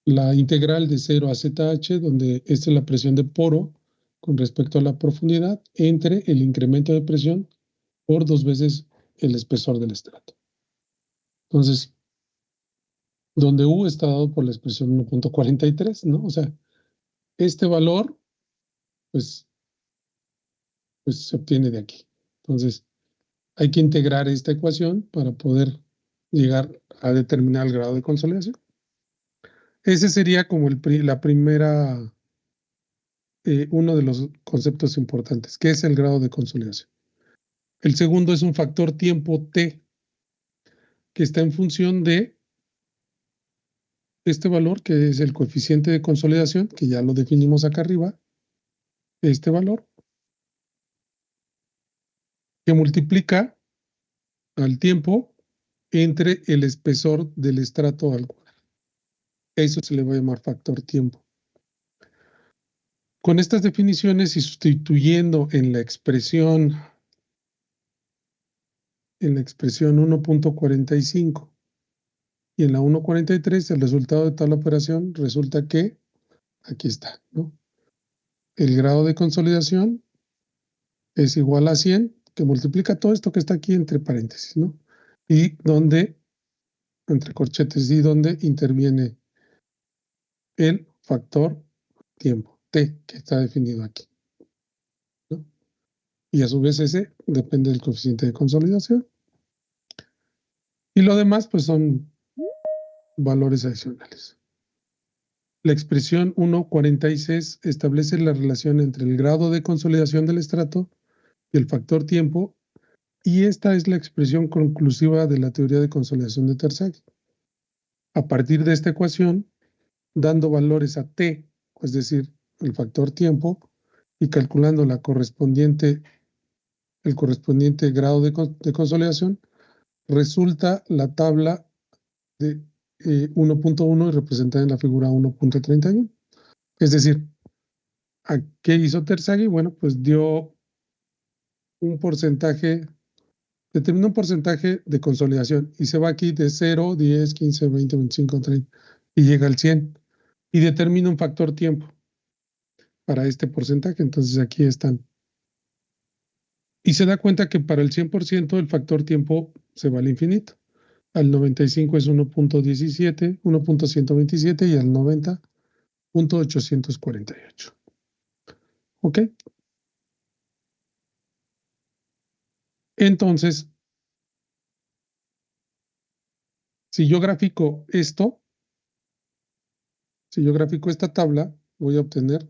la integral de 0 a ZH, donde esta es la presión de poro con respecto a la profundidad, entre el incremento de presión por 2 veces el espesor del estrato. Entonces, donde U está dado por la expresión 1.43, ¿no? O sea, este valor, pues se obtiene de aquí. Entonces, hay que integrar esta ecuación para poder llegar a determinar el grado de consolidación. Ese sería como la primera, uno de los conceptos importantes, que es el grado de consolidación. El segundo es un factor tiempo T, que está en función de este valor, que es el coeficiente de consolidación, que ya lo definimos acá arriba, este valor, que multiplica al tiempo entre el espesor del estrato al cuadrado. Eso se le va a llamar factor tiempo. Con estas definiciones y sustituyendo en la expresión 1.45 y en la 1.43, el resultado de tal operación resulta que, aquí está, ¿no? El grado de consolidación es igual a 100, que multiplica todo esto que está aquí entre paréntesis, ¿no? Y donde, entre corchetes, y donde interviene el factor tiempo, T, que está definido aquí, ¿no? Y a su vez ese depende del coeficiente de consolidación. Y lo demás, pues son valores adicionales. La expresión 1.46 establece la relación entre el grado de consolidación del estrato y el factor tiempo, y esta es la expresión conclusiva de la teoría de consolidación de Terzaghi. A partir de esta ecuación, dando valores a T, es decir, el factor tiempo, y calculando el correspondiente grado de consolidación, resulta la tabla de 1.1 y representada en la figura 1.31. Es decir, ¿a qué hizo Terzaghi? Bueno, pues dio un porcentaje, determinó un porcentaje de consolidación y se va aquí de 0, 10, 15, 20, 25, 30 y llega al 100 y determina un factor tiempo para este porcentaje. Entonces aquí están. Y se da cuenta que para el 100% el factor tiempo se va al infinito. Al 95 es 1.17, 1.127 y al 90, 0.848. ¿Ok? Entonces, si yo grafico esto, si yo grafico esta tabla, voy a obtener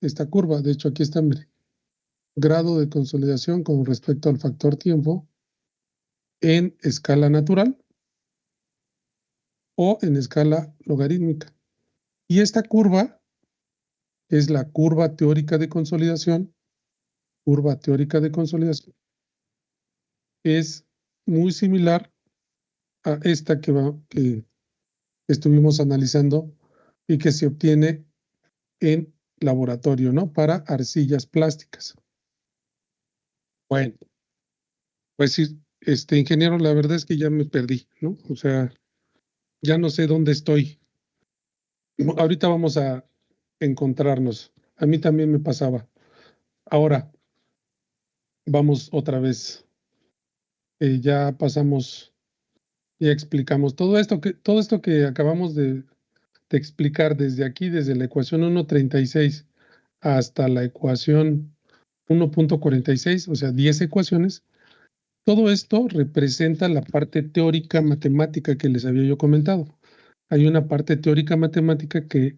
esta curva. De hecho, aquí está, mire, grado de consolidación con respecto al factor tiempo en escala natural o en escala logarítmica. Y esta curva es la curva teórica de consolidación. Curva teórica de consolidación es muy similar a esta que estuvimos analizando y que se obtiene en laboratorio, ¿no? Para arcillas plásticas. Bueno, pues sí, ingeniero, la verdad es que ya me perdí, ¿no? O sea, ya no sé dónde estoy. Ahorita vamos a encontrarnos. A mí también me pasaba. Ahora, vamos otra vez. Ya pasamos, ya explicamos todo esto que acabamos de explicar desde aquí, desde la ecuación 1.36 hasta la ecuación 1.46, o sea, 10 ecuaciones. Todo esto representa la parte teórica matemática que les había yo comentado. Hay una parte teórica matemática que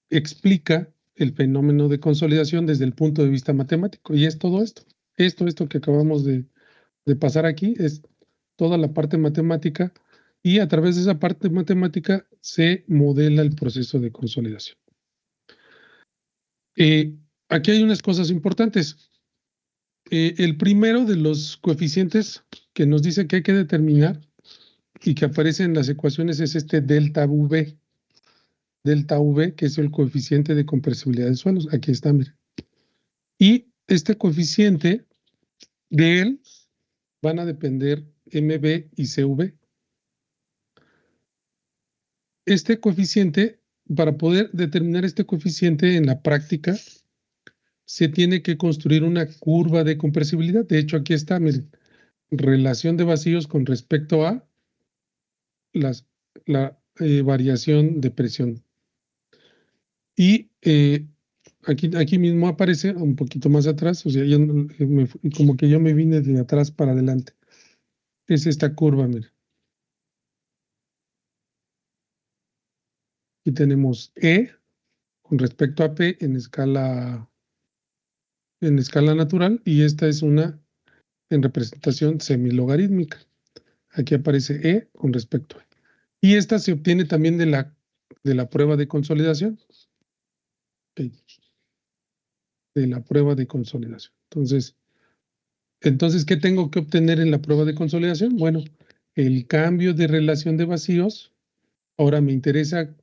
explica el fenómeno de consolidación desde el punto de vista matemático. Y es todo esto. Esto que acabamos de pasar aquí es toda la parte matemática y a través de esa parte matemática se modela el proceso de consolidación. Aquí hay unas cosas importantes. El primero de los coeficientes que nos dice que hay que determinar y que aparece en las ecuaciones es este delta V. Delta V, que es el coeficiente de compresibilidad de suelos. Aquí está, miren. Y este coeficiente, de él van a depender MB y CV. Este coeficiente, para poder determinar este coeficiente en la práctica, se tiene que construir una curva de compresibilidad. De hecho, aquí está, miren, relación de vacíos con respecto a la variación de presión. Y aquí mismo aparece un poquito más atrás, o sea, como que yo me vine de atrás para adelante. Es esta curva, mira. Aquí tenemos E con respecto a P en escala natural y esta es una en representación semilogarítmica. Aquí aparece E con respecto a E. Y esta se obtiene también de la prueba de consolidación. Okay. De la prueba de consolidación. Entonces, ¿qué tengo que obtener en la prueba de consolidación? Bueno, el cambio de relación de vacíos. Ahora me interesa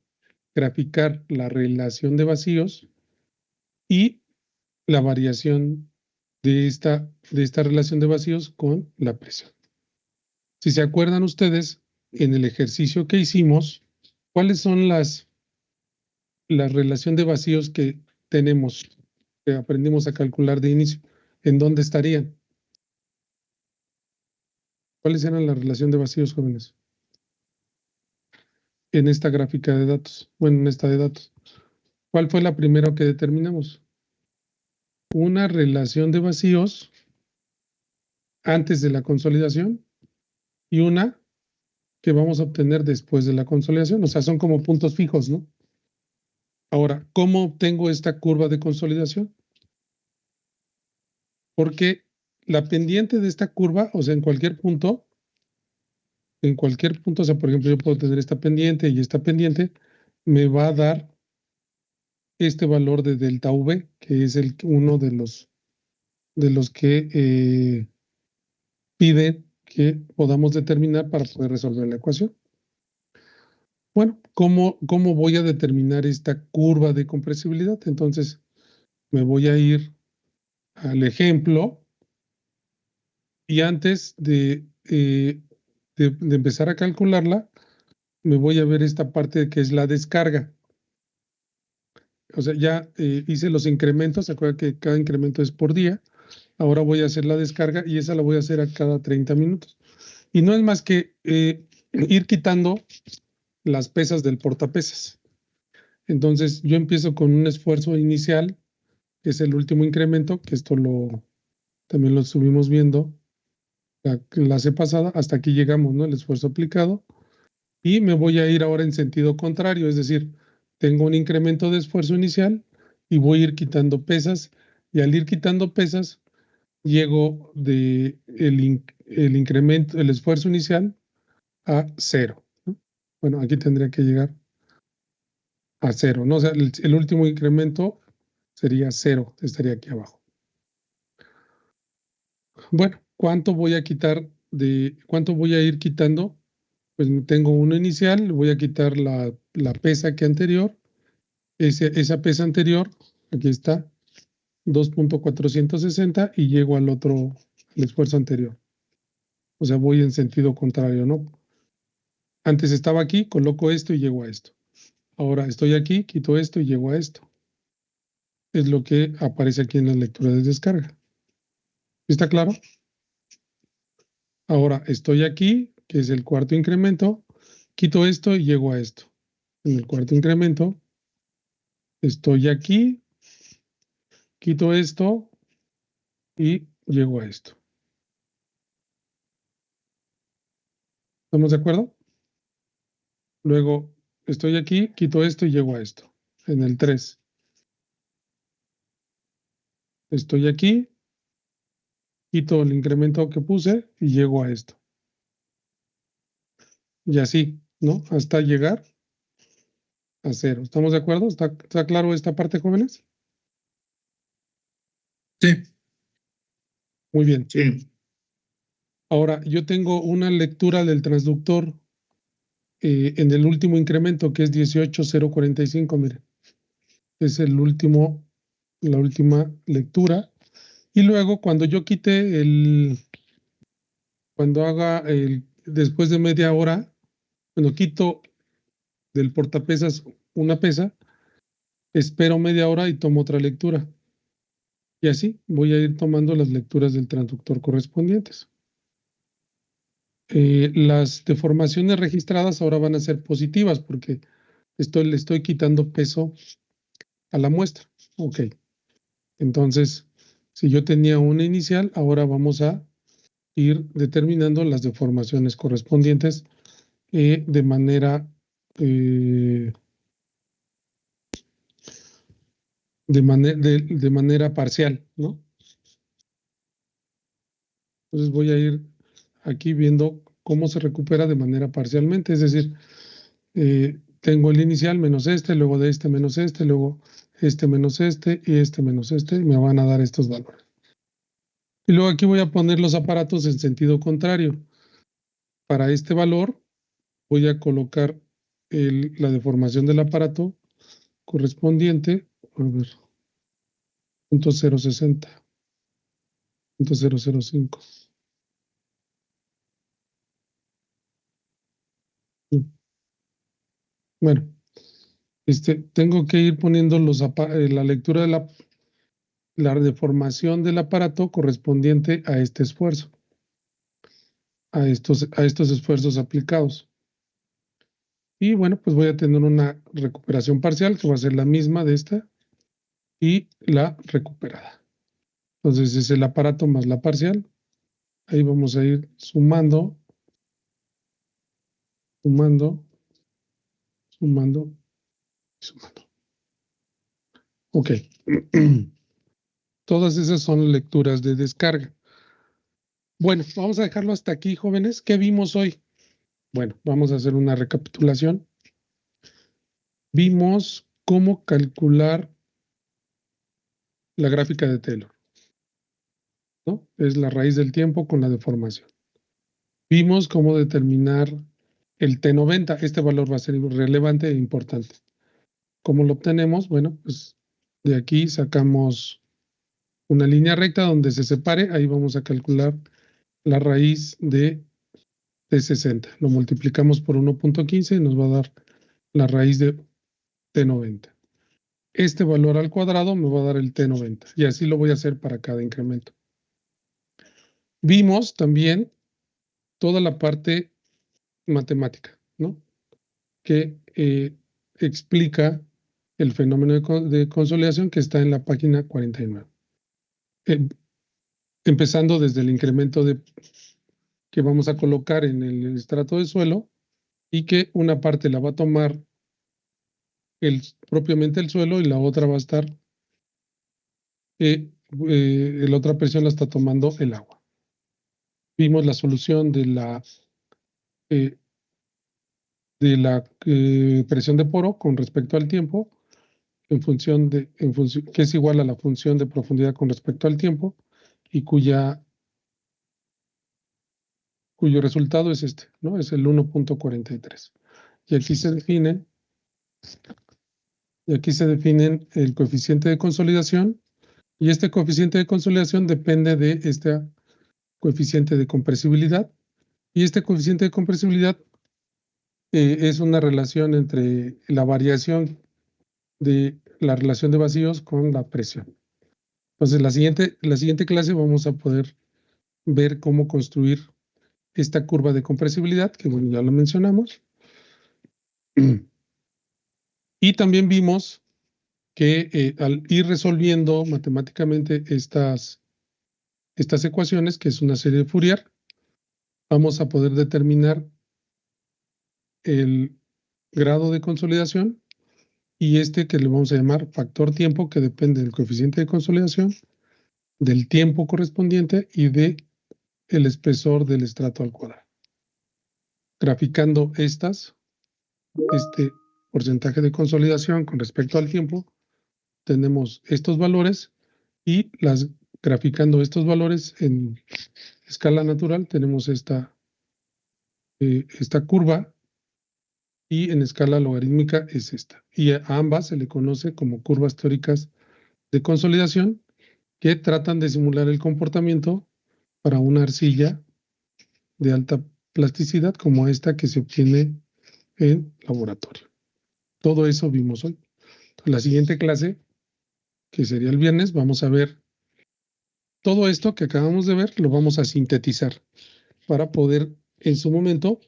graficar la relación de vacíos y la variación de esta relación de vacíos con la presión. Si se acuerdan ustedes, en el ejercicio que hicimos, ¿cuáles son la relación de vacíos que tenemos, que aprendimos a calcular de inicio? ¿En dónde estarían? ¿Cuáles eran la relación de vacíos, jóvenes? En esta gráfica de datos, bueno, en esta de datos. ¿Cuál fue la primera que determinamos? Una relación de vacíos antes de la consolidación y una que vamos a obtener después de la consolidación. O sea, son como puntos fijos, ¿no? Ahora, ¿cómo obtengo esta curva de consolidación? Porque la pendiente de esta curva, o sea, en cualquier punto, o sea, por ejemplo, yo puedo tener esta pendiente y esta pendiente, me va a dar este valor de delta V, que es uno de los que pide que podamos determinar para poder resolver la ecuación. Bueno, ¿cómo voy a determinar esta curva de compresibilidad? Entonces, me voy a ir al ejemplo y antes de empezar a calcularla, me voy a ver esta parte que es la descarga. O sea, ya hice los incrementos, acuerda que cada incremento es por día. Ahora voy a hacer la descarga y esa la voy a hacer a cada 30 minutos. Y no es más que ir quitando las pesas del portapesas. Entonces, yo empiezo con un esfuerzo inicial que es el último incremento, que esto también lo estuvimos viendo la clase pasada, hasta aquí llegamos, ¿no? El esfuerzo aplicado. Y me voy a ir ahora en sentido contrario, es decir, tengo un incremento de esfuerzo inicial y voy a ir quitando pesas, y al ir quitando pesas, llego de el incremento, el esfuerzo inicial a 0, ¿no? Bueno, aquí tendría que llegar a 0, ¿no? O sea, el último incremento sería 0, estaría aquí abajo. Bueno, ¿cuánto voy a quitar cuánto voy a ir quitando? Pues tengo uno inicial, voy a quitar la pesa que anterior, esa pesa anterior, aquí está, 2.460 y llego al otro, el esfuerzo anterior. O sea, voy en sentido contrario, ¿no? Antes estaba aquí, coloco esto y llego a esto. Ahora estoy aquí, quito esto y llego a esto. Es lo que aparece aquí en la lectura de descarga. ¿Está claro? Ahora estoy aquí, que es el cuarto incremento, quito esto y llego a esto. En el cuarto incremento, estoy aquí, quito esto y llego a esto. ¿Estamos de acuerdo? Luego, estoy aquí, quito esto y llego a esto. En el 3. Estoy aquí, quito el incremento que puse y llego a esto. Y así, ¿no? Hasta llegar a 0. ¿Estamos de acuerdo? ¿Está claro esta parte, jóvenes? Sí. Muy bien. Sí. Ahora, yo tengo una lectura del transductor en el último incremento, que es 18,045, miren. Es la última lectura. Y luego, cuando yo quite cuando haga después de media hora, bueno, quito del portapesas una pesa, espero media hora y tomo otra lectura. Y así voy a ir tomando las lecturas del transductor correspondientes. Las deformaciones registradas ahora van a ser positivas porque le estoy quitando peso a la muestra. Ok. Entonces, si yo tenía una inicial, ahora vamos a ir determinando las deformaciones correspondientes de manera de manera parcial, ¿no? Entonces voy a ir aquí viendo cómo se recupera de manera parcialmente, es decir, tengo el inicial menos este, luego de este menos este, luego este menos este y este menos este, y me van a dar estos valores. Y luego aquí voy a poner los aparatos en sentido contrario. Para este valor voy a colocar la deformación del aparato correspondiente, a ver, 0.060, 0.005. Bueno, tengo que ir poniendo la lectura de la deformación del aparato correspondiente a este esfuerzo, a estos esfuerzos aplicados. Y bueno, pues voy a tener una recuperación parcial que va a ser la misma de esta y la recuperada. Entonces es el aparato más la parcial. Ahí vamos a ir sumando, sumando, sumando, sumando. Ok. Todas esas son lecturas de descarga. Bueno, vamos a dejarlo hasta aquí, jóvenes. ¿Qué vimos hoy? Bueno, vamos a hacer una recapitulación. Vimos cómo calcular la gráfica de Taylor, ¿no? Es la raíz del tiempo con la deformación. Vimos cómo determinar el T90. Este valor va a ser relevante e importante. ¿Cómo lo obtenemos? Bueno, pues de aquí sacamos una línea recta donde se separe. Ahí vamos a calcular la raíz de T60. Lo multiplicamos por 1.15 y nos va a dar la raíz de T90. Este valor al cuadrado me va a dar el T90 y así lo voy a hacer para cada incremento. Vimos también toda la parte matemática, ¿no? Que explica el fenómeno de consolidación que está en la página 49. Empezando desde el incremento que vamos a colocar en el estrato de suelo y que una parte la va a tomar propiamente el suelo y la otra va a estar, la otra presión la está tomando el agua. Vimos la solución de la presión de poro con respecto al tiempo, que es igual a la función de profundidad con respecto al tiempo y cuyo resultado es este, ¿no? Es el 1.43. Y aquí se definen el coeficiente de consolidación, y este coeficiente de consolidación depende de este coeficiente de compresibilidad, y este coeficiente de compresibilidad es una relación entre la variación de la relación de vacíos con la presión. Entonces, la siguiente clase vamos a poder ver cómo construir esta curva de compresibilidad, que bueno, ya lo mencionamos. Y también vimos que al ir resolviendo matemáticamente estas ecuaciones, que es una serie de Fourier, vamos a poder determinar el grado de consolidación y que le vamos a llamar factor tiempo, que depende del coeficiente de consolidación, del tiempo correspondiente y del espesor del estrato al cuadrado. Graficando este porcentaje de consolidación con respecto al tiempo, tenemos estos valores y graficando estos valores en escala natural tenemos esta curva, y en escala logarítmica es esta. Y a ambas se le conoce como curvas teóricas de consolidación, que tratan de simular el comportamiento para una arcilla de alta plasticidad como esta que se obtiene en laboratorio. Todo eso vimos hoy. En la siguiente clase, que sería el viernes, vamos a ver todo esto que acabamos de ver, lo vamos a sintetizar para poder en su momento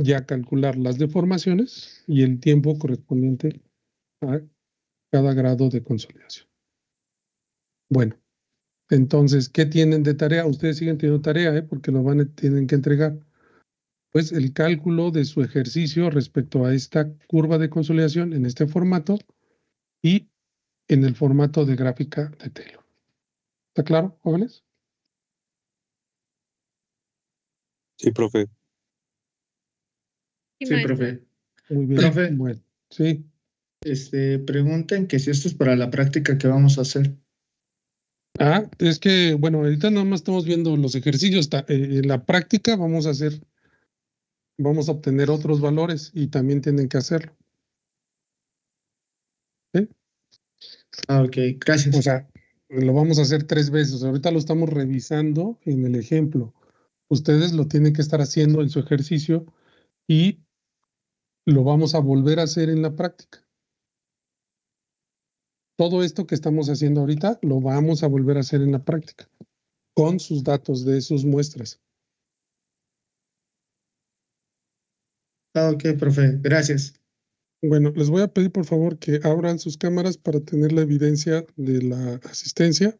ya calcular las deformaciones y el tiempo correspondiente a cada grado de consolidación. Bueno, entonces, ¿qué tienen de tarea? Ustedes siguen teniendo tarea, porque tienen que entregar. Pues el cálculo de su ejercicio respecto a esta curva de consolidación en este formato y en el formato de gráfica de Taylor. ¿Está claro, jóvenes? Sí, profe. Sí, profe. Muy bien. Profe. Bueno, sí. Preguntan que si esto es para la práctica que vamos a hacer. Es que, bueno, ahorita nada más estamos viendo los ejercicios. En la práctica vamos a obtener otros valores y también tienen que hacerlo. ¿Sí? Ok, gracias. O sea, lo vamos a hacer 3 veces. Ahorita lo estamos revisando en el ejemplo. Ustedes lo tienen que estar haciendo en su ejercicio y lo vamos a volver a hacer en la práctica. Todo esto que estamos haciendo ahorita lo vamos a volver a hacer en la práctica con sus datos de sus muestras. Ok, profe, gracias. Bueno, les voy a pedir por favor que abran sus cámaras para tener la evidencia de la asistencia.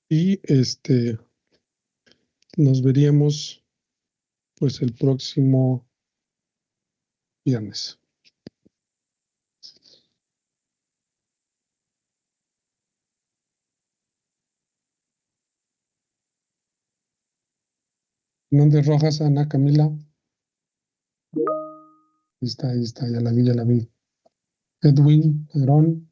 Y nos veríamos pues el próximo viernes. Hernández Rojas, Ana Camila. Ahí está, ya la vi. Edwin, Aarón.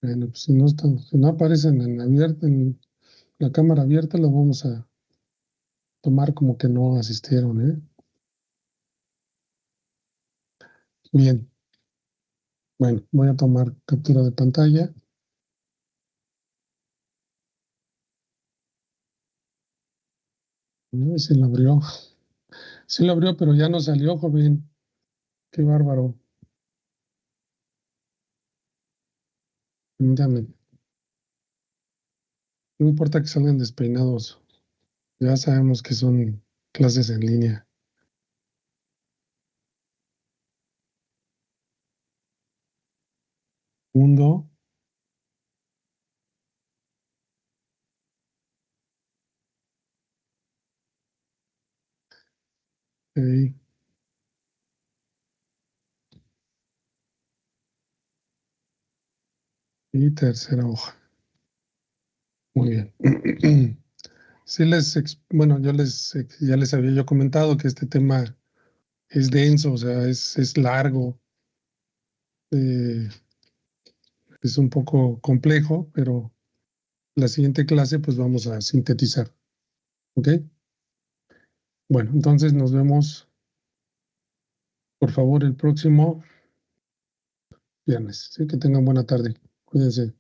Bueno, pues si no aparecen en la cámara abierta, lo vamos a tomar como que no asistieron, ¿eh? Bien. Bueno, voy a tomar captura de pantalla. Se lo abrió. Sí lo abrió, pero ya no salió, joven. Qué bárbaro. Permítame. No importa que salgan despeinados. Ya sabemos que son clases en línea. Segundo. Ok. Y tercera hoja. Muy bien. Sí bueno, ya les había yo comentado que este tema es denso, o sea, es largo, es un poco complejo, pero la siguiente clase pues vamos a sintetizar. ¿Ok? Bueno, entonces nos vemos, por favor, el próximo viernes. ¿Sí? Que tengan buena tarde. Cuídense.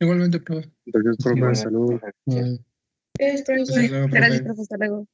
Igualmente, profe. Gracias, profe. Bye. Salud. Bye. Gracias, profe. Hasta luego, profe. Gracias, profe. Hasta luego.